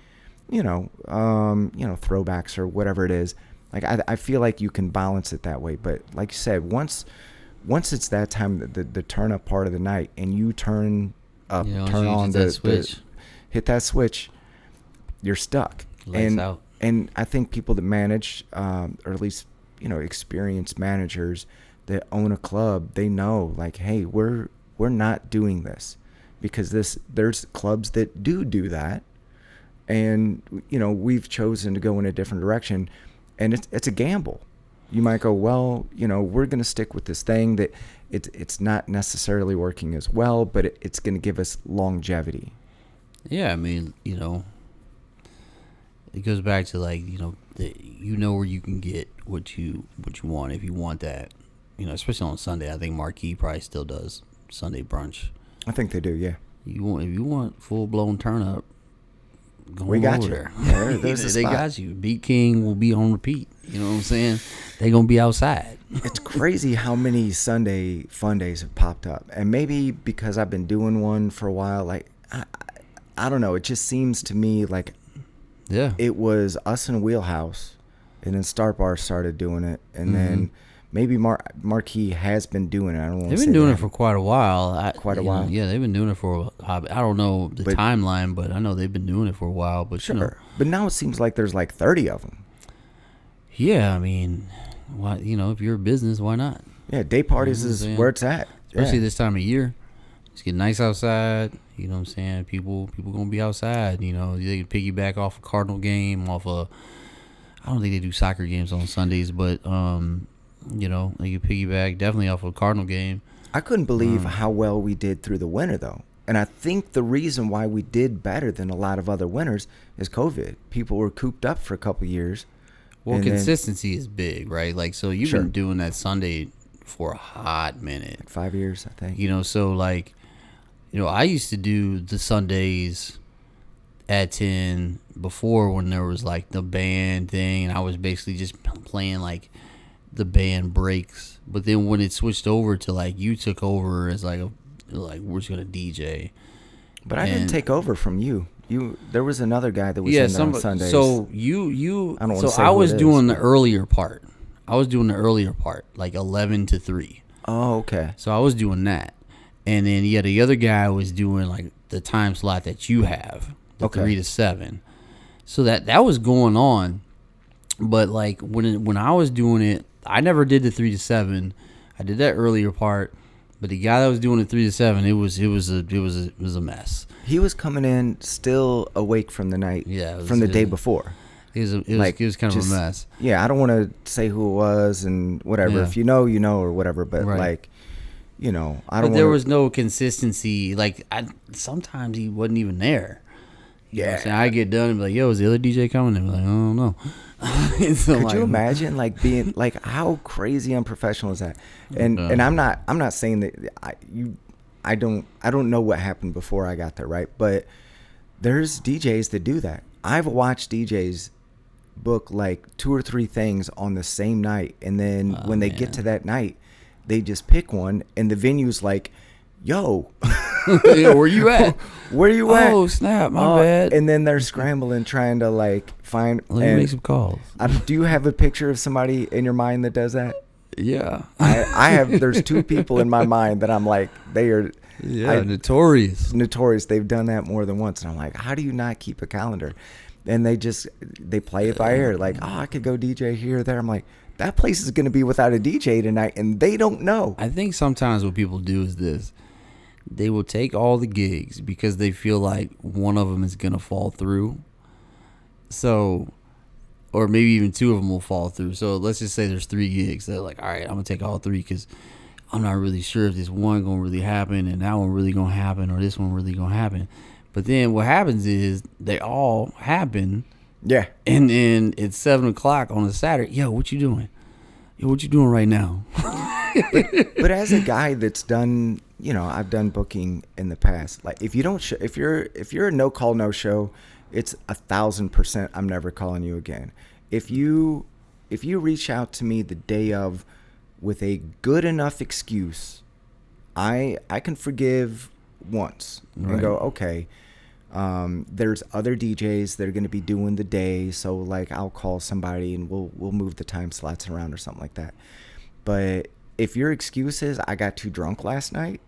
Speaker 2: throwbacks or whatever it is, like I feel like you can balance it that way. But like you said, once it's that time, the turn up part of the night, and you turn up, turn on the switch, hit that switch, you're stuck.
Speaker 1: Lights out.
Speaker 2: And I think people that manage, or at least, experienced managers that own a club, they know, like, hey, we're not doing this, because there's clubs that do that, and we've chosen to go in a different direction, and it's a gamble. You might go, well, we're going to stick with this thing that it's not necessarily working as well, but it's going to give us longevity. Yeah,
Speaker 1: I mean, it goes back to like, where you can get what you want if you want that. Especially on Sunday. I think Marquee probably still does Sunday brunch.
Speaker 2: I think they do, yeah.
Speaker 1: If you want full blown turn up, go
Speaker 2: We
Speaker 1: on
Speaker 2: got
Speaker 1: over
Speaker 2: you.
Speaker 1: there.
Speaker 2: Yeah, there's a
Speaker 1: They
Speaker 2: spot.
Speaker 1: got you. Beat King will be on repeat. You know what I'm saying? They gonna be outside.
Speaker 2: It's crazy how many Sunday fun days have popped up, and maybe because I've been doing one for a while, like I don't know. It just seems to me like
Speaker 1: Yeah.
Speaker 2: it was us in Wheelhouse, and then Start Bar started doing it, and then maybe Marquee has been doing it. I don't want to
Speaker 1: They've
Speaker 2: say
Speaker 1: been doing
Speaker 2: they
Speaker 1: it for quite a while.
Speaker 2: Quite a
Speaker 1: You know,
Speaker 2: while?
Speaker 1: yeah, they've been doing it for a while. I don't know the
Speaker 2: But-
Speaker 1: timeline, but I know they've been doing it for a while. But
Speaker 2: sure,
Speaker 1: you know,
Speaker 2: but now it seems like there's like 30 of them.
Speaker 1: yeah, I mean, why? You know, if you're a business, why not?
Speaker 2: Yeah, day parties
Speaker 1: You know what I'm
Speaker 2: is
Speaker 1: saying?
Speaker 2: where it's at.
Speaker 1: Especially
Speaker 2: Yeah.
Speaker 1: this time of year. It's getting nice outside. You know what I'm saying? People gonna be outside. You know, they can piggyback off a Cardinal game, off a. I don't think they do soccer games on Sundays, but you know, they can piggyback definitely off a Cardinal game.
Speaker 2: I couldn't believe how well we did through the winter, though. And I think the reason why we did better than a lot of other winters is COVID. People were cooped up for a couple years.
Speaker 1: Well,
Speaker 2: and then-
Speaker 1: consistency is big, right? Like, so you've
Speaker 2: Sure.
Speaker 1: been doing that Sunday for a hot minute.
Speaker 2: like 5 years, I think.
Speaker 1: You know, so like, you know, I used to do the Sundays at 10 before when there was like the band thing, and I was basically just playing like the band breaks. But then when it switched over to like you took over as like we're just gonna DJ.
Speaker 2: But I didn't
Speaker 1: and-
Speaker 2: take over from you. There was another guy that was
Speaker 1: Yeah,
Speaker 2: in there on Sundays.
Speaker 1: so you
Speaker 2: I don't wanna
Speaker 1: so
Speaker 2: say
Speaker 1: I
Speaker 2: who
Speaker 1: was
Speaker 2: it is,
Speaker 1: doing the
Speaker 2: but-
Speaker 1: earlier part. I was doing the earlier part, like 11 to 3.
Speaker 2: Oh, okay.
Speaker 1: So I was doing that. And then yeah, the other guy was doing like the time slot that you have, the
Speaker 2: Okay.
Speaker 1: 3 to 7. So that was going on. But like when I was doing it, I never did the 3 to 7. I did that earlier part, but the guy that was doing the 3 to 7, it was a mess.
Speaker 2: He was coming in still awake from the night,
Speaker 1: Yeah, it was-
Speaker 2: from the day before.
Speaker 1: It was
Speaker 2: Like,
Speaker 1: it was kind of
Speaker 2: just-
Speaker 1: a mess.
Speaker 2: Yeah, I don't want to say who it was and whatever.
Speaker 1: Yeah.
Speaker 2: If you know, you know, or whatever. But
Speaker 1: Right.
Speaker 2: like, you know, I don't.
Speaker 1: But there
Speaker 2: wanna,
Speaker 1: was no consistency. Like sometimes he wasn't even there. You know what I'm saying? I get done and be like, "Yo, is the other DJ coming?" And be like, "I don't know." And so,
Speaker 2: Could
Speaker 1: like,
Speaker 2: you imagine like being like how crazy unprofessional is that? And
Speaker 1: Yeah.
Speaker 2: and I'm not saying that I don't know what happened before I got there, right? But there's DJs that do that. I've watched DJs book like 2 or 3 things on the same night, and then when they get
Speaker 1: man.
Speaker 2: to that night, they just pick one, and the venue's like, "Yo,
Speaker 1: Yeah, where you at?
Speaker 2: where you at?"
Speaker 1: Oh snap! My bad.
Speaker 2: And then they're scrambling trying to like find.
Speaker 1: Let me
Speaker 2: and
Speaker 1: make some calls.
Speaker 2: do you have a picture of somebody in your mind that does that?
Speaker 1: Yeah.
Speaker 2: I have. There's 2 people in my mind that I'm like, they are
Speaker 1: Yeah, notorious.
Speaker 2: notorious. They've done that more than once, and I'm like, how do you not keep a calendar? And they play it by ear. Like, oh, I could go DJ here or there. I'm like, that place is going to be without a DJ tonight, and they don't know.
Speaker 1: I think sometimes what people do is this: they will take all the gigs because they feel like one of them is gonna fall through. So, or maybe even 2 of them will fall through. So let's just say there's 3 gigs. They're like, all right, I'm gonna take all 3 because I'm not really sure if this one gonna really happen and that one really gonna happen or this one really gonna happen. But then what happens is they all happen,
Speaker 2: Yeah,
Speaker 1: and then it's 7 o'clock on a Saturday. Yo, what you doing? Yo, what you doing right now?
Speaker 2: but as a guy that's done, you know, I've done booking in the past. Like, if you don't, if you're a no call no show, it's 1,000%. I'm never calling you again. If you reach out to me the day of with a good enough excuse, I can forgive once and
Speaker 1: Right.
Speaker 2: go, okay. There's other DJs that are going to be doing the day, so like I'll call somebody and we'll move the time slots around or something like that. But if your excuse is I got too drunk last night,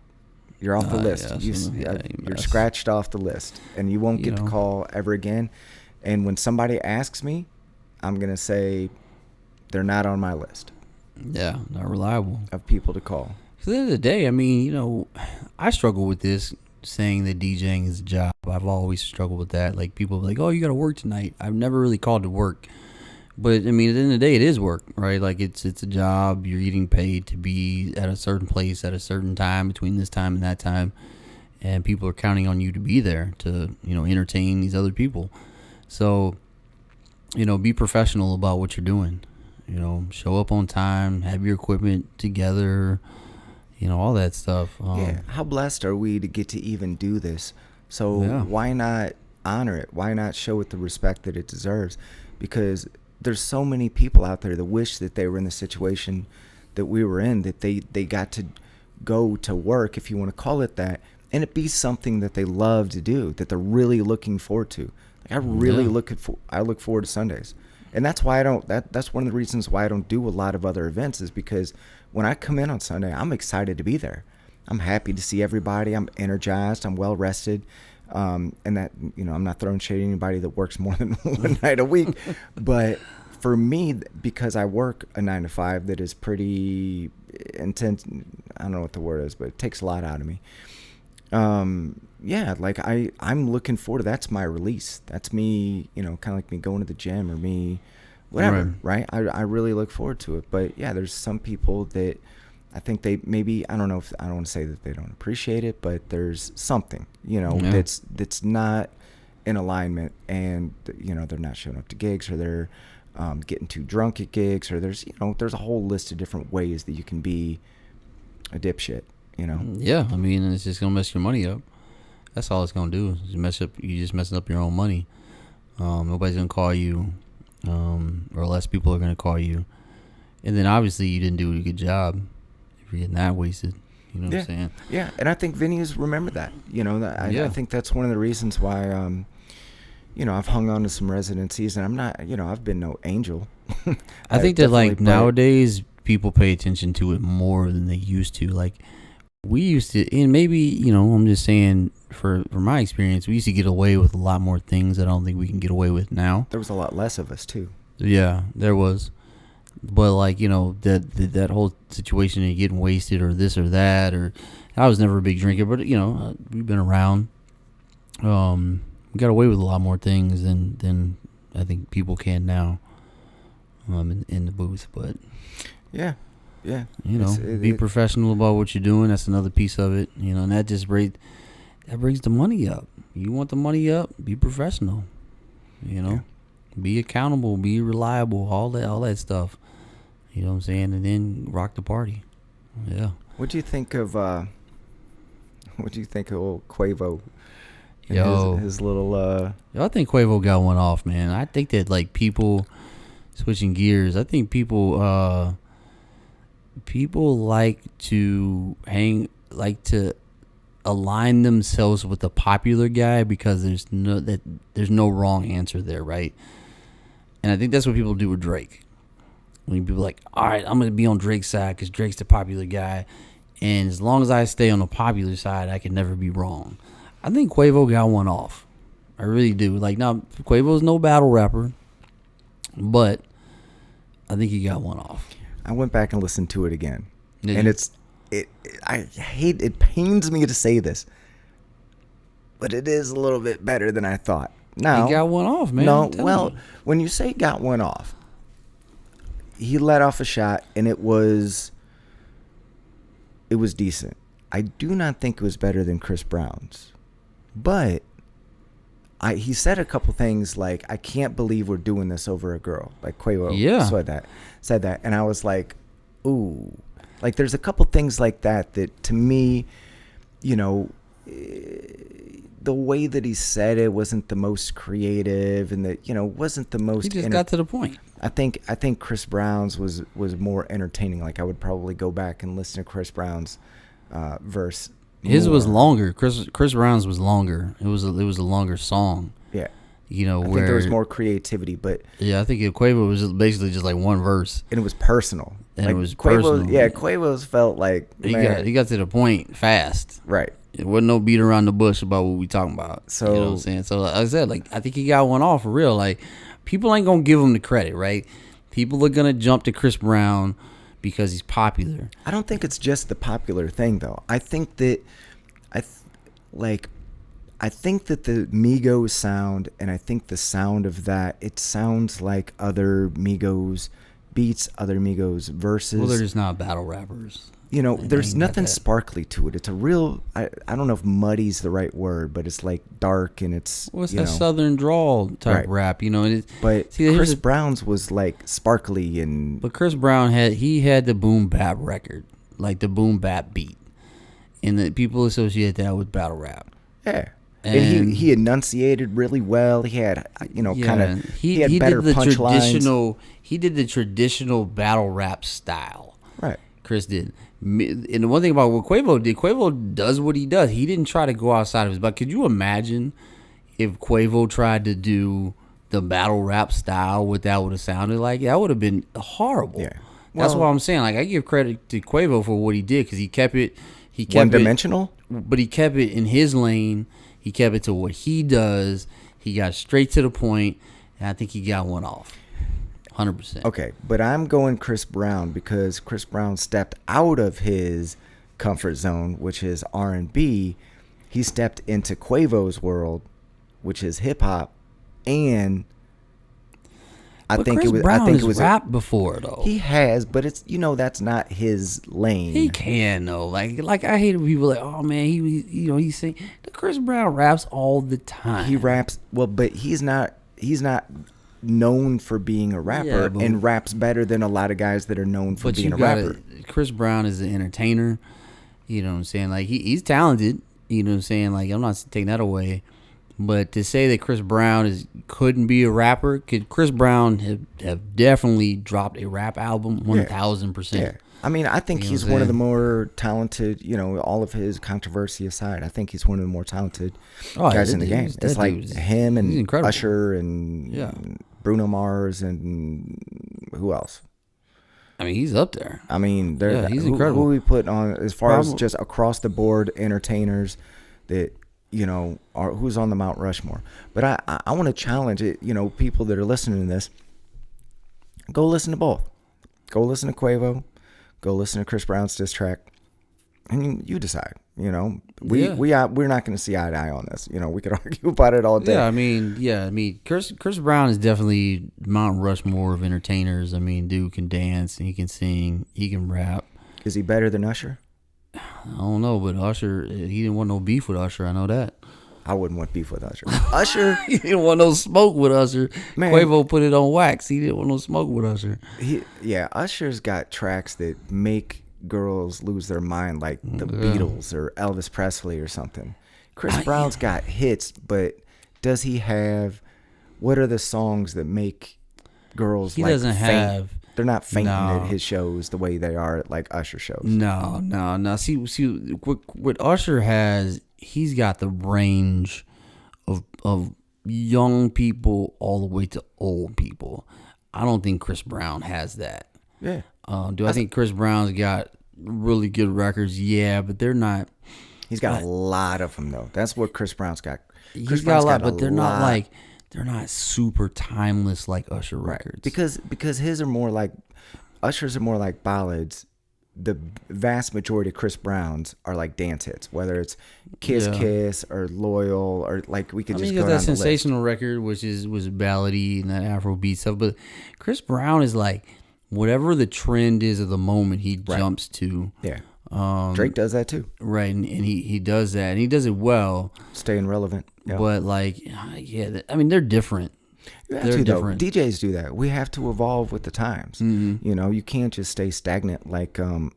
Speaker 2: you're off the list.
Speaker 1: yeah,
Speaker 2: You,
Speaker 1: so, yeah,
Speaker 2: you're
Speaker 1: mess.
Speaker 2: scratched off the list, and you won't
Speaker 1: You
Speaker 2: get
Speaker 1: know.
Speaker 2: the call ever again. And when somebody asks me, I'm gonna say they're not on my list
Speaker 1: Yeah, not reliable.
Speaker 2: of people to call.
Speaker 1: At the end of the day, I mean, you know, I struggle with this saying that DJing is a job. I've always struggled with that. Like, people are like, oh, you got to work tonight. I've never really called to work. But, I mean, at the end of the day, it is work, right? Like, it's a job. You're getting paid to be at a certain place at a certain time between this time and that time. And people are counting on you to be there to, you know, entertain these other people. So, you know, be professional about what you're doing. You know, show up on time, have your equipment together, you know, all that stuff.
Speaker 2: Yeah, how blessed are we to get to even do this? So
Speaker 1: Yeah.
Speaker 2: why not honor it? Why not show it the respect that it deserves? Because there's so many people out there that wish that they were in the situation that we were in, that they got to go to work, if you want to call it that, and it be something that they love to do, that they're really looking forward to. Like, I look forward to Sundays. And that's why that's one of the reasons why I don't do a lot of other events, is because when I come in on Sunday, I'm excited to be there. I'm happy to see everybody. I'm energized. I'm well rested. And that, I'm not throwing shade at anybody that works more than one night a week. But for me, because I work a 9 to 5 that is pretty intense, I don't know what the word is, but it takes a lot out of me. Like I'm looking forward to, that's my release. That's me, kind of like me going to the gym or me, whatever, right? I really look forward to it. But yeah, there's some people that I think they maybe, I don't know if, I don't want to say that they don't appreciate it, but there's something, that's not in alignment, and, they're not showing up to gigs, or they're getting too drunk at gigs, or there's a whole list of different ways that you can be a dipshit.
Speaker 1: Yeah, I mean, it's just gonna mess your money up. That's all it's gonna do. You just messing up your own money. Nobody's gonna call you, or less people are gonna call you. And then obviously you didn't do a good job if you're getting that wasted. You know what I'm saying? Yeah,
Speaker 2: and I think venues remember that. I think that's one of the reasons why I've hung on to some residencies, and I'm not, I've been no angel.
Speaker 1: I think that nowadays people pay attention to it more than they used to. Like, we used to, and maybe, I'm just saying, for my experience, we used to get away with a lot more things that I don't think we can get away with now.
Speaker 2: There was a lot less of us too.
Speaker 1: Yeah, there was. But that whole situation of getting wasted or this or that, or I was never a big drinker, but we've been around. We got away with a lot more things than I think people can now. In the booth, but
Speaker 2: yeah.
Speaker 1: Be professional about what you're doing. That's another piece of it, and that just brings the money up. You want the money up, be professional, be accountable, be reliable, all that stuff. You know what I'm saying? And then rock the party. Yeah.
Speaker 2: What do you think of old Quavo? His little
Speaker 1: I think Quavo got one off, man. I think that people switching gears. I think people like to align themselves with the popular guy because there's no wrong answer there, right? And I think that's what people do with Drake. When people are like, all right, I'm gonna be on Drake's side because Drake's the popular guy, and as long as I stay on the popular side, I can never be wrong. I think Quavo got one off. I really do. Now, Quavo's no battle rapper, but I think he got one off.
Speaker 2: I went back and listened to it again, it pains me to say this, but it is a little bit better than I thought. Now,
Speaker 1: he got one off, man.
Speaker 2: No, well, when you say got one off, he let off a shot, and it was decent. I do not think it was better than Chris Brown's, but he said a couple things like, I can't believe we're doing this over a girl. Like, Quavo said that. And I was like, ooh. Like, there's a couple things like that to me, the way that he said it wasn't the most creative, and that, wasn't the most...
Speaker 1: He just got to the point.
Speaker 2: I think Chris Brown's was more entertaining. Like, I would probably go back and listen to Chris Brown's verse.
Speaker 1: His was longer. Chris Brown's was longer. It was a longer song.
Speaker 2: Yeah.
Speaker 1: I
Speaker 2: think there was more creativity, but
Speaker 1: yeah, I think Quavo was basically just like one verse,
Speaker 2: and it was personal.
Speaker 1: And it was personal.
Speaker 2: Yeah, Quavo's felt like
Speaker 1: he got to the point fast.
Speaker 2: Right.
Speaker 1: It wasn't no beat around the bush about what we talking about. So, you know what I'm saying? So, like I said, I think he got one off for real. Like, people ain't gonna give him the credit, right? People are gonna jump to Chris Brown because he's popular.
Speaker 2: I don't think it's just the popular thing, though. I think that I think that the Migos sound, and I think the sound of that, it sounds like other Migos beats, other Migos verses.
Speaker 1: Well, they're just not battle rappers.
Speaker 2: There's nothing sparkly to it. It's a real, I don't know if muddy's the right word, but it's like dark, and it's...
Speaker 1: Well, it's that southern drawl type rap, And
Speaker 2: Chris Brown's was like sparkly and...
Speaker 1: But Chris Brown had the boom bap record, like the boom bap beat. And the people associate that with battle rap.
Speaker 2: Yeah. And
Speaker 1: And
Speaker 2: he enunciated really well. He had, kind of, he had better
Speaker 1: did the
Speaker 2: punchlines.
Speaker 1: he did the traditional battle rap style.
Speaker 2: Right.
Speaker 1: Chris did. And the one thing about what Quavo does what he does. He didn't try to go outside of his. But could you imagine if Quavo tried to do the battle rap style, what that would have sounded like? That would have been horrible.
Speaker 2: Yeah.
Speaker 1: That's
Speaker 2: Well,
Speaker 1: what I'm saying. Like, I give credit to Quavo for what he did, because he kept it.
Speaker 2: one dimensional.
Speaker 1: But he kept it in his lane. He kept it to what he does. He got straight to the point, and I think he got one off. 100%.
Speaker 2: Okay, but I'm going Chris Brown because Chris Brown stepped out of his comfort zone, which is R&B. He stepped into Quavo's world, which is hip hop, and
Speaker 1: But Chris Brown has rapped before, though.
Speaker 2: He has, but it's that's not his lane.
Speaker 1: He can though. Like I hate when people like, oh man, he sing. Chris Brown raps all the time.
Speaker 2: He raps well, but he's not known for being a rapper, and raps better than a lot of guys that are known for being a rapper.
Speaker 1: Chris Brown is an entertainer. You know what I'm saying? Like he's talented. You know what I'm saying? Like, I'm not taking that away. But to say that Chris Brown couldn't be a rapper, could Chris Brown have definitely dropped a rap album 1,000%.
Speaker 2: Yeah. I mean, I think he's one of the more talented, all of his controversy aside, I think he's one of the more talented guys in the game. It's like him and Usher and Bruno Mars and who else?
Speaker 1: I mean, he's up there.
Speaker 2: I mean,
Speaker 1: he's incredible.
Speaker 2: Who we put on as far as just across the board entertainers that who's on the Mount Rushmore. But I want to challenge it, people that are listening to this, go listen to both. Go listen to Quavo, go listen to Chris Brown's diss track, and you decide. We're not going to see eye to eye on this. We could argue about it all day.
Speaker 1: I mean, Chris Brown is definitely Mount Rushmore of entertainers. I mean, dude can dance, and he can sing, he can rap.
Speaker 2: Is he better than Usher?
Speaker 1: I don't know, but Usher, he didn't want no beef with Usher. I know that.
Speaker 2: I wouldn't want beef with Usher. Usher,
Speaker 1: he didn't want no smoke with Usher. Man, Quavo put it on wax. He didn't want no smoke with Usher.
Speaker 2: Usher's got tracks that make girls lose their mind, like the Beatles or Elvis Presley or something. Chris Brown's got hits, but does he have? What are the songs that make girls? He doesn't faint? Have. They're not fainting at his shows the way they are at like Usher shows.
Speaker 1: No. See, what Usher has, he's got the range of young people all the way to old people. I don't think Chris Brown has that.
Speaker 2: Yeah.
Speaker 1: I think Chris Brown's got really good records? Yeah, but they're not.
Speaker 2: He's got a lot of them though. That's what Chris Brown's got.
Speaker 1: He's got a lot, but they're not like. They're not super timeless like Usher records.
Speaker 2: Because his are more like, Usher's are more like ballads. The vast majority of Chris Brown's are like dance hits, whether it's Kiss Kiss or Loyal or like we could just go down
Speaker 1: that Sensational record, which was ballady and that Afrobeat stuff. But Chris Brown is like whatever the trend is of the moment, he jumps to.
Speaker 2: Yeah. Drake does that too.
Speaker 1: Right, and he does that, and he does it well.
Speaker 2: Staying relevant. Yeah.
Speaker 1: But like, I mean, they're different.
Speaker 2: They're different. DJs do that. We have to evolve with the times. Mm-hmm. You can't just stay stagnant like Quavo.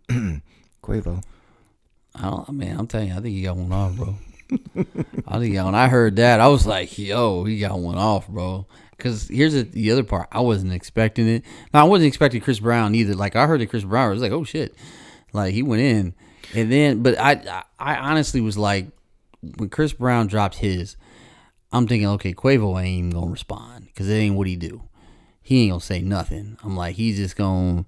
Speaker 1: I'm telling you, I think he got one off, bro. When I heard that, I was like, yo, he got one off, bro. Because here's the other part. I wasn't expecting it. Now, I wasn't expecting Chris Brown either. Like, I heard that Chris Brown, I was like, oh, shit. Like, he went in. And then, but I honestly was like, when Chris Brown dropped his, I'm thinking, okay, Quavo ain't even going to respond because it ain't what he do. He ain't going to say nothing. I'm like, he's just going,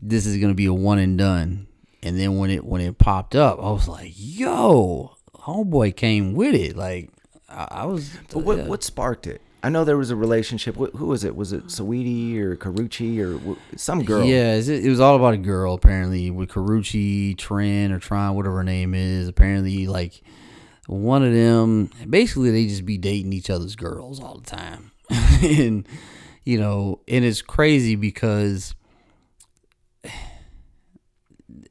Speaker 1: this is going to be a one and done. And then when it popped up, I was like, yo, homeboy came with it. Like, I was.
Speaker 2: But what sparked it? I know there was a relationship. Who was it? Was it Saweetie or Karuchi or some girl?
Speaker 1: Yeah, it was all about a girl, apparently, with Karuchi, Trin, or Tron, whatever her name is. Apparently, like, one of them, basically, they just be dating each other's girls all the time. And, and it's crazy because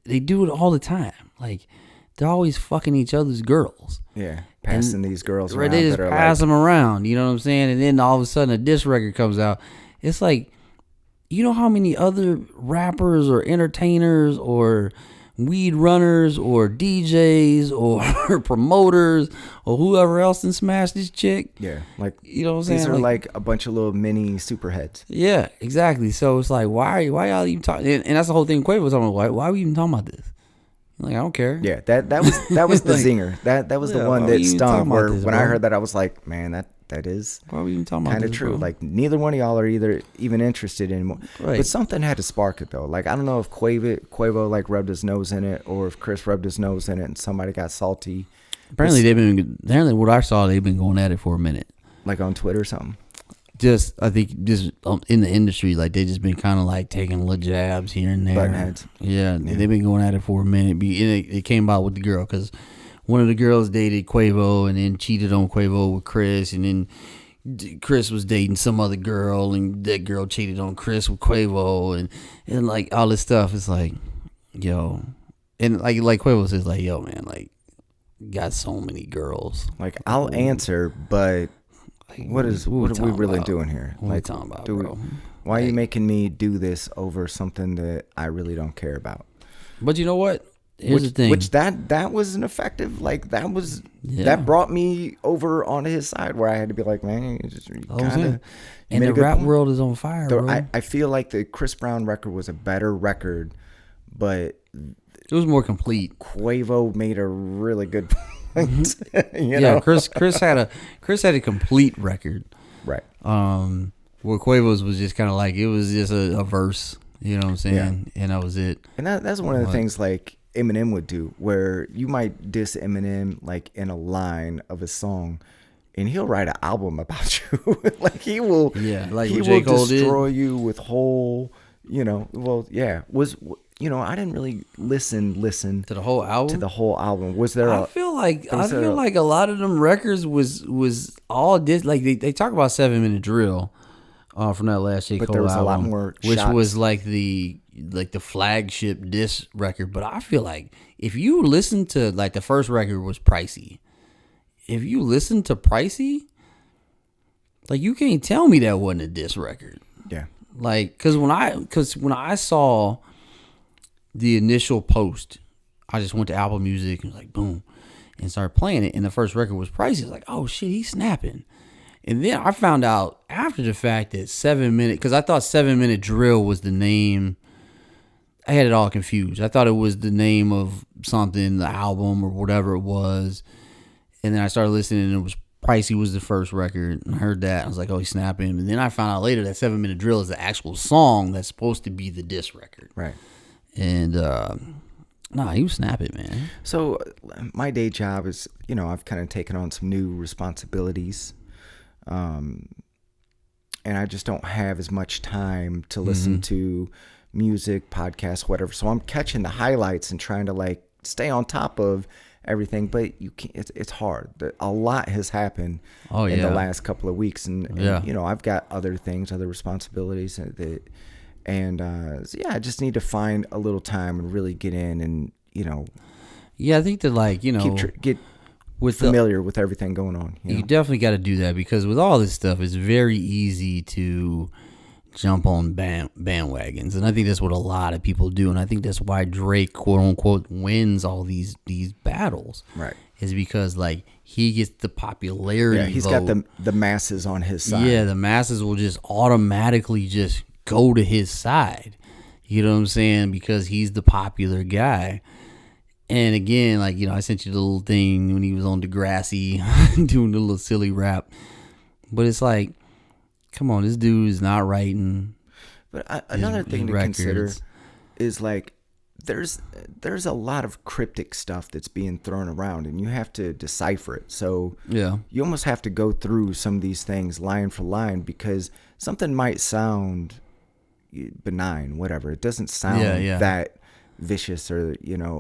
Speaker 1: they do it all the time. Like, they're always fucking each other's girls.
Speaker 2: Yeah, passing these girls around.
Speaker 1: They just pass them around, you know what I'm saying? And then all of a sudden a diss record comes out. It's like, you know how many other rappers or entertainers or weed runners or DJs or promoters or whoever else done smashed this chick.
Speaker 2: Yeah, like,
Speaker 1: You know what I'm saying?
Speaker 2: these are like a bunch of little mini superheads.
Speaker 1: Yeah, exactly. So it's like, why y'all even talking? And that's the whole thing. Quavo was talking about. Why are we even talking about this? Like, I don't care.
Speaker 2: Yeah, that was the
Speaker 1: Like,
Speaker 2: zinger. That was the
Speaker 1: yeah,
Speaker 2: one
Speaker 1: why
Speaker 2: that
Speaker 1: we even
Speaker 2: stung.
Speaker 1: talking about
Speaker 2: Where
Speaker 1: this,
Speaker 2: when I
Speaker 1: bro?
Speaker 2: heard that, I was like, man, that is
Speaker 1: Why are we even talking about
Speaker 2: kind
Speaker 1: this?
Speaker 2: of true.
Speaker 1: Bro?
Speaker 2: Like, neither one of y'all are even interested anymore.
Speaker 1: Right.
Speaker 2: But something had to spark it though. Like, I don't know if Quavo like rubbed his nose in it, or if Chris rubbed his nose in it, and somebody got salty.
Speaker 1: Apparently what I saw, they've been going at it for a minute.
Speaker 2: Like on Twitter or something.
Speaker 1: I think in the industry, like they just been kind of like taking little jabs here and there.
Speaker 2: Button heads.
Speaker 1: Yeah, they've been going at it for a minute. It came out with the girl because one of the girls dated Quavo and then cheated on Quavo with Chris, and then Chris was dating some other girl, and that girl cheated on Chris with Quavo, and like all this stuff. It's like, yo, and like Quavo says, like, yo, man, like, got so many girls.
Speaker 2: Like, I'll answer, but what are we really doing here?
Speaker 1: What are we talking about, bro?
Speaker 2: Why are you making me do this over something that I really don't care about?
Speaker 1: But you know what? Here's the thing.
Speaker 2: Which that was an effective, like, that brought me over onto his side, where I had to be like, man, you just kind of.
Speaker 1: And the rap world is on fire, bro.
Speaker 2: I feel like the Chris Brown record was a better record, but
Speaker 1: it was more complete.
Speaker 2: Quavo made a really good point.
Speaker 1: Yeah,
Speaker 2: know?
Speaker 1: Chris had a complete record.
Speaker 2: Right.
Speaker 1: Where Quavo's was just kind of like, it was just a verse, you know what I'm saying? Yeah. And that was it.
Speaker 2: And that's one of the things like Eminem would do, where you might diss Eminem like in a line of a song, and he'll write an album about you. Like, he will,
Speaker 1: like
Speaker 2: he
Speaker 1: what J.
Speaker 2: will
Speaker 1: Cole
Speaker 2: destroy you with whole, I didn't really listen
Speaker 1: to the whole album.
Speaker 2: Was there?
Speaker 1: I feel like a lot of them records was all this. Like they talk about 7 Minute Drill, from that last J. Cole album,
Speaker 2: but there was a lot more
Speaker 1: which
Speaker 2: shots.
Speaker 1: was like the flagship diss record. But I feel like if you listen to, like, the first record was Pricey. If you listen to Pricey, like, you can't tell me that wasn't a diss record.
Speaker 2: Yeah.
Speaker 1: Like, because when I saw the initial post, I just went to Apple Music and was like, boom, and started playing it. And the first record was Pricey. I was like, oh shit, he's snapping. And then I found out after the fact that 7 Minute, because I thought 7 Minute Drill was the name. I had it all confused. I thought it was the name of something, the album or whatever it was. And then I started listening, and it was Pricey was the first record. And I heard that. I was like, oh, he's snapping. And then I found out later that 7 Minute Drill is the actual song that's supposed to be the diss record.
Speaker 2: Right.
Speaker 1: And he was snapping, man.
Speaker 2: So my day job is, I've kind of taken on some new responsibilities. And I just don't have as much time to listen to music, podcasts, whatever. So I'm catching the highlights and trying to, like, stay on top of everything, but you can't. It's hard. A lot has happened in the last couple of weeks, and I've got other things, other responsibilities I just need to find a little time and really get in and
Speaker 1: I think that, like,
Speaker 2: get familiar with everything going on.
Speaker 1: You definitely got to do that, because with all this stuff, it's very easy to jump on bandwagons, and I think that's what a lot of people do, and I think that's why Drake, quote unquote, wins all these battles.
Speaker 2: Right.
Speaker 1: Is because, like, he gets the popularity.
Speaker 2: Yeah, he's got the masses on his side.
Speaker 1: Yeah, the masses will just automatically just go to his side. You know what I'm saying? Because he's the popular guy. And again, like, I sent you the little thing when he was on Degrassi doing the little silly rap. But it's like, come on, this dude is not writing.
Speaker 2: But another thing to consider is, like, there's a lot of cryptic stuff that's being thrown around, and you have to decipher it. So you almost have to go through some of these things line for line, because something might sound benign, whatever. It doesn't sound that vicious or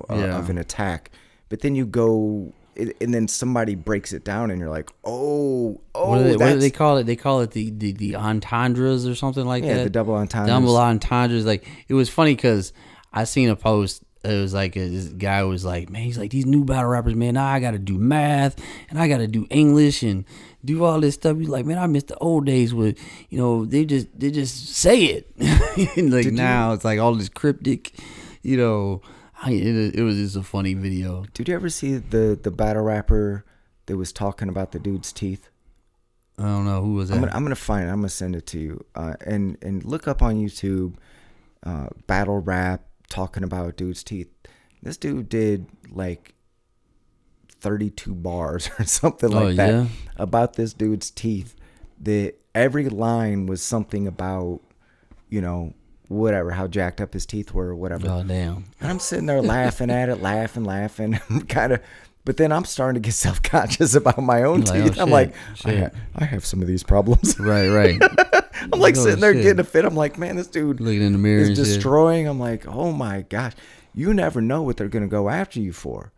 Speaker 2: of an attack. But then you go, and then somebody breaks it down, and you're like, what
Speaker 1: do they call it? They call it the entendres or something like that.
Speaker 2: Yeah, the double entendres.
Speaker 1: Double entendres. Like, it was funny because I seen a post. It was like this guy was like, man, he's like, these new battle rappers, man, now I got to do math and I got to do English and do all this stuff. He's like, man, I miss the old days where, they just say it. Like, now it's like all this cryptic, It was just a funny video.
Speaker 2: Did you ever see the battle rapper that was talking about the dude's teeth?
Speaker 1: I don't know who was that.
Speaker 2: I'm gonna find it. I'm gonna send it to you. And look up on YouTube, battle rap talking about dude's teeth. This dude did like 32 bars or something like that about this dude's teeth. That every line was something about, whatever, how jacked up his teeth were or whatever.
Speaker 1: Oh, damn.
Speaker 2: And I'm sitting there laughing at it, laughing, kind of. But then I'm starting to get self-conscious about my own teeth. I'm like, I have some of these problems.
Speaker 1: Right.
Speaker 2: I'm like sitting there getting a fit. I'm like, man, this dude
Speaker 1: looking in the mirror
Speaker 2: is destroying. I'm like, oh my gosh, you never know what they're gonna go after you for.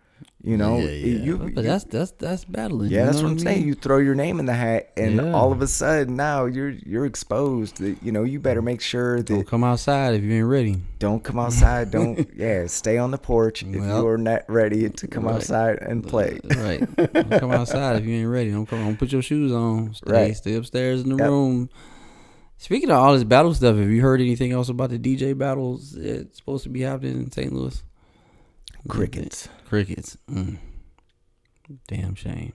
Speaker 1: But that's battling.
Speaker 2: Yeah, that's what I'm saying. You throw your name in the hat, and all of a sudden now you're exposed. You better make sure that
Speaker 1: don't come outside if you ain't ready.
Speaker 2: Don't come outside. Don't stay on the porch if you're not ready to come outside and play.
Speaker 1: Right. Don't come outside if you ain't ready. Don't put your shoes on. Stay upstairs in the room. Speaking of all this battle stuff, have you heard anything else about the DJ battles that's supposed to be happening in St. Louis?
Speaker 2: Crickets.
Speaker 1: Damn shame.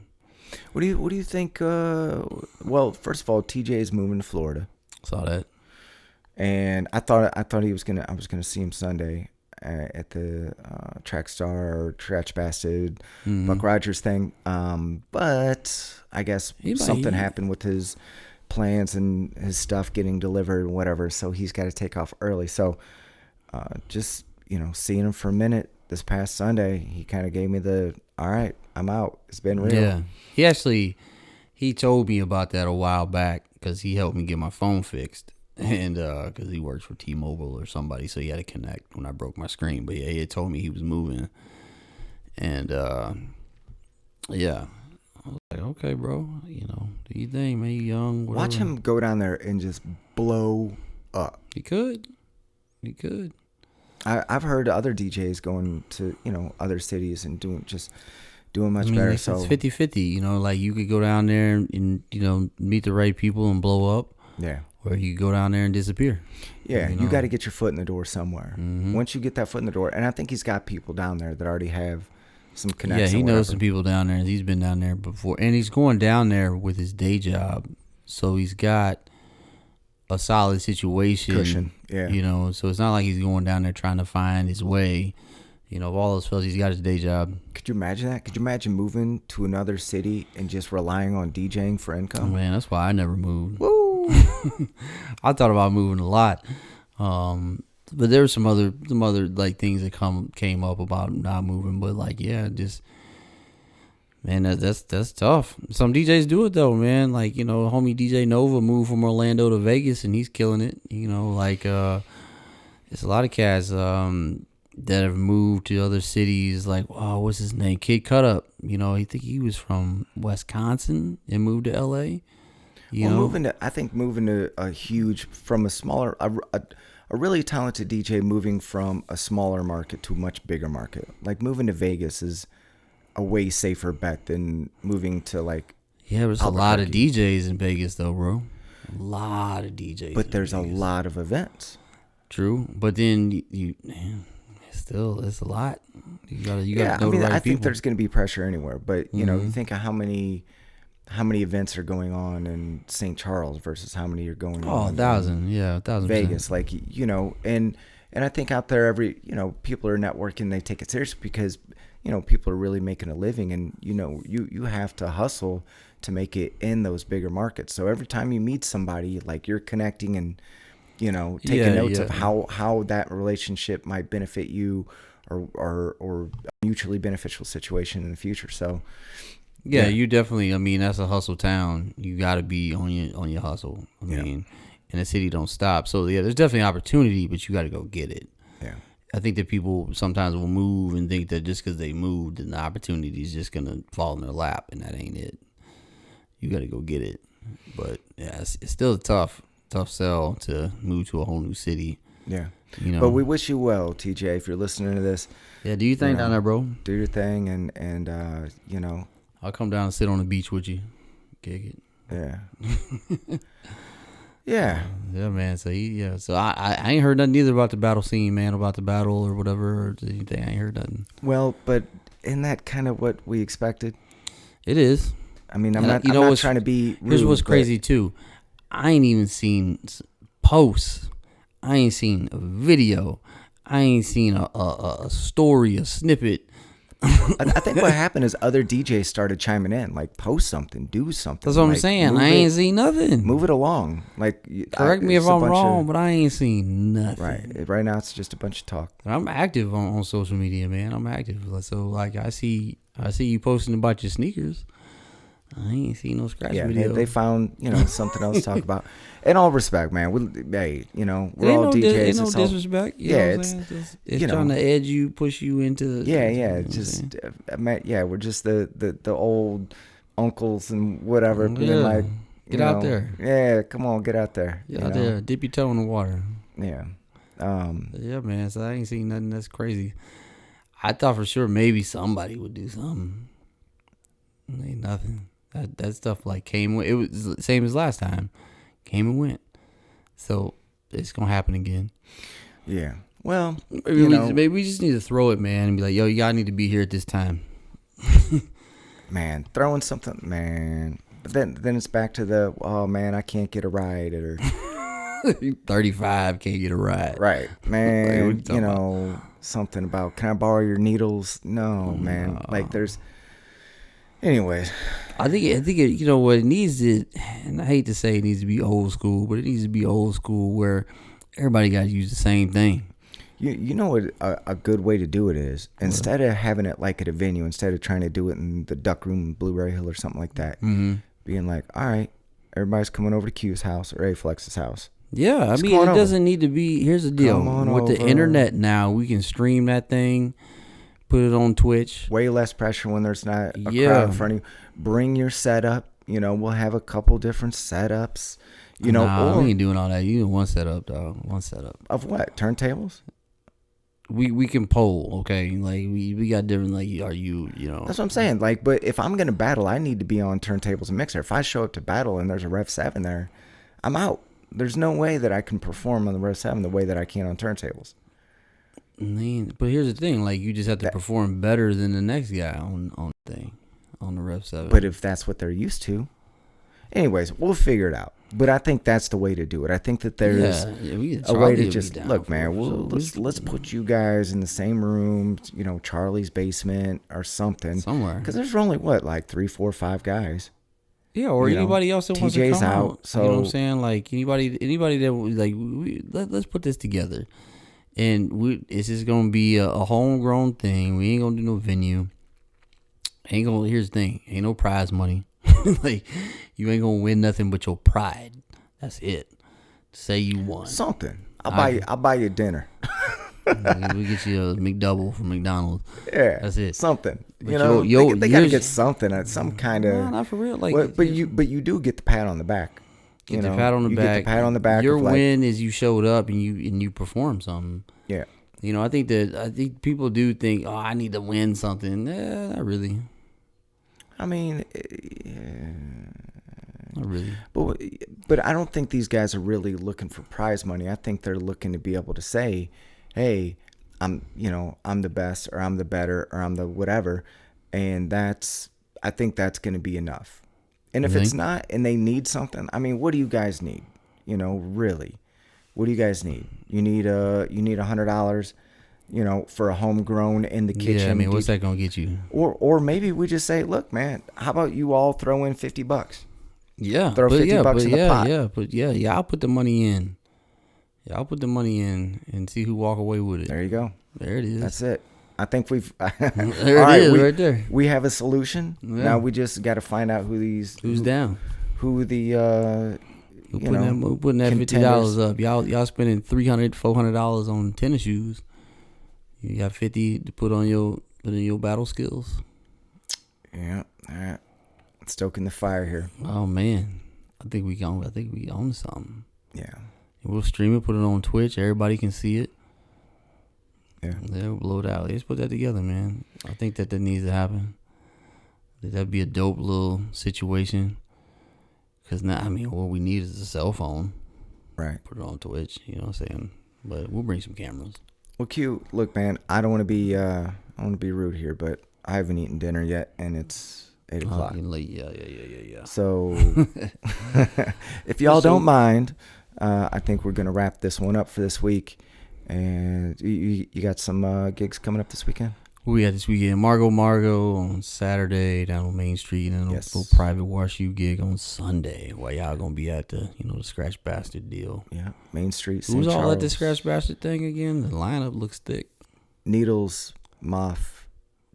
Speaker 2: What do you think? Well, first of all, TJ is moving to Florida.
Speaker 1: Saw that.
Speaker 2: And I thought I was gonna see him Sunday at the Track Star or Trash Bastard Buck Rogers thing. But I guess something happened with his plans and his stuff getting delivered and whatever. So he's got to take off early. So just seeing him for a minute this past Sunday, he kind of gave me the, all right, I'm out. It's been real.
Speaker 1: Yeah. He told me about that a while back because he helped me get my phone fixed. And because he works for T-Mobile or somebody, so he had to connect when I broke my screen. But yeah, he had told me he was moving. And I was like, okay, bro, do you think, man, you young, whatever.
Speaker 2: Watch him go down there and just blow up.
Speaker 1: He could.
Speaker 2: I've heard other DJs going to, other cities and doing much better. So
Speaker 1: it's 50-50, like you could go down there and meet the right people and blow up.
Speaker 2: Yeah.
Speaker 1: Or you could go down there and disappear.
Speaker 2: Yeah, you got to get your foot in the door somewhere. Mm-hmm. Once you get that foot in the door, and I think he's got people down there that already have some connections.
Speaker 1: Yeah, he knows some people down there. He's been down there before. And he's going down there with his day job. So he's got a solid situation.
Speaker 2: Cushion, yeah.
Speaker 1: So it's not like he's going down there trying to find his way. Of all those fellas, he's got his day job.
Speaker 2: Could you imagine that? Could you imagine moving to another city and just relying on DJing for income?
Speaker 1: Oh, man, that's why I never moved.
Speaker 2: Woo!
Speaker 1: I thought about moving a lot. But there were some other like things that came up about not moving. But man, that's tough. Some DJs do it though, man. Like, homie DJ Nova moved from Orlando to Vegas and he's killing it. There's a lot of cats that have moved to other cities. Like, what's his name? Kid Cut Up. I think he was from Wisconsin and moved to LA.
Speaker 2: Moving to a huge, from a smaller, a really talented DJ moving from a smaller market to a much bigger market. Like moving to Vegas is a way safer bet than moving to
Speaker 1: there's a lot of DJs in Vegas though, bro. A lot of DJs.
Speaker 2: But there's a lot of events.
Speaker 1: True, but then it's a lot. You gotta know the right
Speaker 2: I think
Speaker 1: people.
Speaker 2: there's going to be pressure anywhere, but you think of how many events are going on in St. Charles versus how many are going on.
Speaker 1: 1,000, 1,000%.
Speaker 2: Vegas, and I think out there people are networking. They take it seriously because people are really making a living, and you have to hustle to make it in those bigger markets. So every time you meet somebody, you're connecting and taking notes of how that relationship might benefit you or a mutually beneficial situation in the future. So
Speaker 1: yeah, you definitely. That's a hustle town. You got to be on your hustle. And the city don't stop. So yeah, there's definitely opportunity, but you got to go get it.
Speaker 2: Yeah,
Speaker 1: I think that people sometimes will move and think that just because they moved, then the opportunity is just gonna fall in their lap, and that ain't it. You got to go get it. But yeah, it's still a tough sell to move to a whole new city.
Speaker 2: Yeah. But we wish you well, TJ, if you're listening to this.
Speaker 1: Yeah, do your thing down there, bro.
Speaker 2: Do your thing, and
Speaker 1: I'll come down and sit on the beach with you. Kick it.
Speaker 2: Yeah. Yeah.
Speaker 1: Yeah, man. So So I ain't heard nothing either about the battle scene, man. About the battle or whatever or anything. I ain't heard nothing.
Speaker 2: Well, but isn't that kind of what we expected?
Speaker 1: It is.
Speaker 2: I mean, I'm
Speaker 1: And
Speaker 2: not. I'm not trying to be rude.
Speaker 1: Here's what's crazy too. I ain't even seen posts. I ain't seen a video. I ain't seen a story, a snippet.
Speaker 2: I think what happened is other DJs started chiming in, like post something, do something.
Speaker 1: That's what I'm
Speaker 2: like,
Speaker 1: saying. I ain't seen nothing.
Speaker 2: Move it along. Like,
Speaker 1: correct me if I'm wrong, but I ain't seen nothing.
Speaker 2: Right. Right now, it's just a bunch of talk.
Speaker 1: I'm active on social media, man. I'm active. So like, I see you posting about your sneakers. I ain't seen no scratch video.
Speaker 2: They found something else to talk about. In all respect, man, we're all DJs.
Speaker 1: Ain't no disrespect. It's trying to edge you, push you into.
Speaker 2: We're just the old uncles and whatever being like,
Speaker 1: get out there.
Speaker 2: Yeah, come on, get out there.
Speaker 1: Get out there, dip your toe in the water.
Speaker 2: Yeah.
Speaker 1: Yeah, man. So I ain't seen nothing that's crazy. I thought for sure maybe somebody would do something. Ain't nothing. That stuff like came. It was the same as last time. Came and went. So it's gonna happen again.
Speaker 2: Yeah. Well,
Speaker 1: maybe we just need to throw it, man, and be like, yo, y'all need to be here at this time.
Speaker 2: Man, throwing something, man. But then it's back to the, oh man, I can't get a ride, or
Speaker 1: 35 can't get a ride.
Speaker 2: Right, man. Something about, can I borrow your needles? No, man. No. Like there's. Anyways,
Speaker 1: I think what it needs to, and I hate to say it needs to be old school, but it needs to be old school where everybody got to use the same thing.
Speaker 2: You know what a good way to do it is? Instead of having it like at a venue, instead of trying to do it in the Duck Room in Blueberry Hill or something like that, being like, all right, everybody's coming over to Q's house or A-Flex's house.
Speaker 1: Yeah, it doesn't need to be. Here's the deal. With the internet now, we can stream that thing. Put it on Twitch.
Speaker 2: Way less pressure when there's not a crowd in front of you. Bring your setup. We'll have a couple different setups. We
Speaker 1: ain't doing all that. You need one setup, dog. One setup.
Speaker 2: Of what? Turntables?
Speaker 1: We can poll, okay? Like we got different. Like, are you?
Speaker 2: That's what I'm saying. Like, but if I'm gonna battle, I need to be on turntables and mixer. If I show up to battle and there's a Rev 7 there, I'm out. There's no way that I can perform on the Rev 7 the way that I can on turntables.
Speaker 1: But here's the thing, like you just have to perform better than the next guy on the thing, on the Rev 7.
Speaker 2: But if that's what they're used to, anyways, we'll figure it out. But I think that's the way to do it. I think that there's a way to just look, man. Let's put you guys in the same room, Charlie's basement or something
Speaker 1: somewhere,
Speaker 2: because there's only like 3, 4, 5 guys.
Speaker 1: Yeah, or anybody else that wants to come out.
Speaker 2: So
Speaker 1: you know what I'm saying? Like anybody that like let's put this together. And this is gonna be a homegrown thing. We ain't gonna do no venue. Here's the thing. Ain't no prize money. Like you ain't gonna win nothing but your pride. That's it. Say you won
Speaker 2: something. I'll buy you dinner.
Speaker 1: We get you a McDouble from McDonald's.
Speaker 2: Yeah,
Speaker 1: that's it.
Speaker 2: Something. They gotta get something at some kind of.
Speaker 1: No, not for real. Like,
Speaker 2: but you do get the pat on the back.
Speaker 1: Get the pat on the back.
Speaker 2: Get the pat on the back.
Speaker 1: Your win is you showed up and you performed something.
Speaker 2: Yeah.
Speaker 1: I think people do think, oh, I need to win something. Not really.
Speaker 2: I mean,
Speaker 1: not really.
Speaker 2: But I don't think these guys are really looking for prize money. I think they're looking to be able to say, hey, I'm the best, or I'm the better, or I'm the whatever, and I think that's going to be enough. And if it's not, and they need something, I mean, what do you guys need? Really, what do you guys need? You need $100, for a homegrown in the kitchen.
Speaker 1: Yeah, I mean, what's that gonna get you?
Speaker 2: Or maybe we just say, look, man, how about you all throw in $50?
Speaker 1: Yeah,
Speaker 2: throw $50 in the pot.
Speaker 1: Yeah, I'll put the money in. Yeah, I'll put the money in and see who walk away with it.
Speaker 2: There you go.
Speaker 1: There it is.
Speaker 2: That's it. I think we've.
Speaker 1: There it is, right there.
Speaker 2: We have a solution. Yeah. Now we just got to find out who's
Speaker 1: down.
Speaker 2: Who the
Speaker 1: who putting that $50 up? Y'all spending $300, $400 on tennis shoes. You got 50 to put in your battle skills.
Speaker 2: Yeah, all right. Stoking the fire here.
Speaker 1: Oh man, I think we own something.
Speaker 2: Yeah.
Speaker 1: And we'll stream it, put it on Twitch. Everybody can see it.
Speaker 2: Yeah.
Speaker 1: We'll blow it out. Let's put that together, man. I think that needs to happen. That'd be a dope little situation. Because now, I mean, what we need is a cell phone.
Speaker 2: Right.
Speaker 1: Put it on Twitch. You know what I'm saying? But we'll bring some cameras.
Speaker 2: Well, Q, look, man, I don't want to be rude here, but I haven't eaten dinner yet, and it's 8:00.
Speaker 1: Late. Yeah.
Speaker 2: So, if y'all don't mind, I think we're gonna wrap this one up for this week. And you got some gigs coming up this weekend?
Speaker 1: We got this weekend Margo on Saturday down on Main Street, and a little private WashU gig on Sunday. While y'all gonna be at the the Scratch Bastard deal.
Speaker 2: Yeah, Main Street.
Speaker 1: Who's all at the Scratch Bastard thing again? The lineup looks thick.
Speaker 2: Needles, Moth,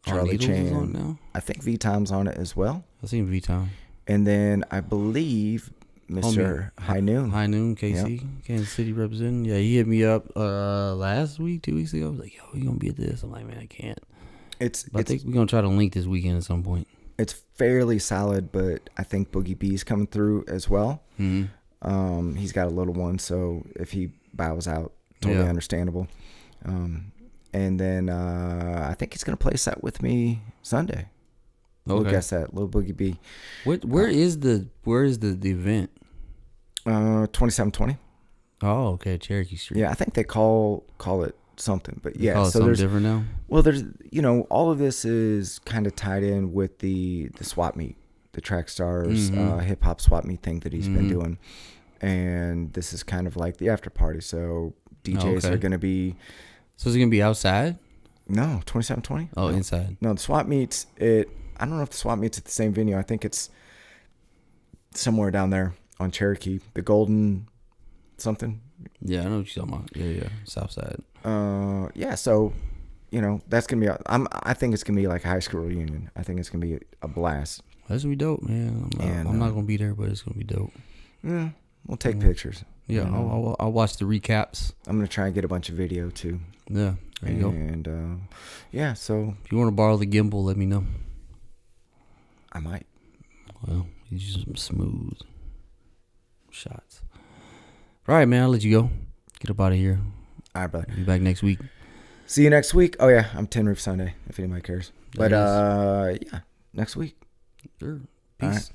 Speaker 2: Charlie Chan.
Speaker 1: On now?
Speaker 2: I think V-Time's on it as well.
Speaker 1: I seen V-Time.
Speaker 2: And then I believe Mr. High Noon.
Speaker 1: High Noon, KC, yep. Kansas City representing. Yeah, he hit me up last week, 2 weeks ago. I was like, yo, you going to be at this? I'm like, man, I can't. I think we're going to try to link this weekend at some point.
Speaker 2: It's fairly solid, but I think Boogie B's coming through as well.
Speaker 1: Mm-hmm.
Speaker 2: He's got a little one, so if he bows out, totally understandable. And then I think he's going to play a set with me Sunday.
Speaker 1: Okay.
Speaker 2: Look at that, Little Boogie B.
Speaker 1: Where is the event?
Speaker 2: 2720.
Speaker 1: Oh, okay, Cherokee Street.
Speaker 2: Yeah, I think they call it something, but yeah.
Speaker 1: So there's different now.
Speaker 2: Well, there's all of this is kind of tied in with the swap meet, the Track Stars hip hop swap meet thing that he's been doing, and this is kind of like the after party. So DJs are going to be.
Speaker 1: So is it going to be outside?
Speaker 2: No, 2720.
Speaker 1: Oh,
Speaker 2: no.
Speaker 1: Inside.
Speaker 2: No, the swap meets I don't know if the swap meets at the same venue. I think it's somewhere down there on Cherokee, the Golden something.
Speaker 1: Yeah, I know what you're talking about. Yeah, South Side.
Speaker 2: Yeah. So, that's gonna be. I think it's gonna be like a high school reunion. I think it's gonna be a blast.
Speaker 1: That's gonna be dope, man. I'm not gonna be there, but it's gonna be dope.
Speaker 2: Yeah, we'll take pictures.
Speaker 1: Yeah, I'll watch the recaps.
Speaker 2: I'm gonna try and get a bunch of video too.
Speaker 1: Yeah, there you go.
Speaker 2: And yeah, so
Speaker 1: if you want to borrow the gimbal, let me know.
Speaker 2: I might.
Speaker 1: Well, you use some smooth shots. All right, man. I'll let you go. Get up out of here.
Speaker 2: All right, brother.
Speaker 1: Be back next week.
Speaker 2: See you next week. Oh yeah, I'm Tin Roof Sunday. If anybody cares. But yeah, next week.
Speaker 1: Sure. Peace.
Speaker 2: All right.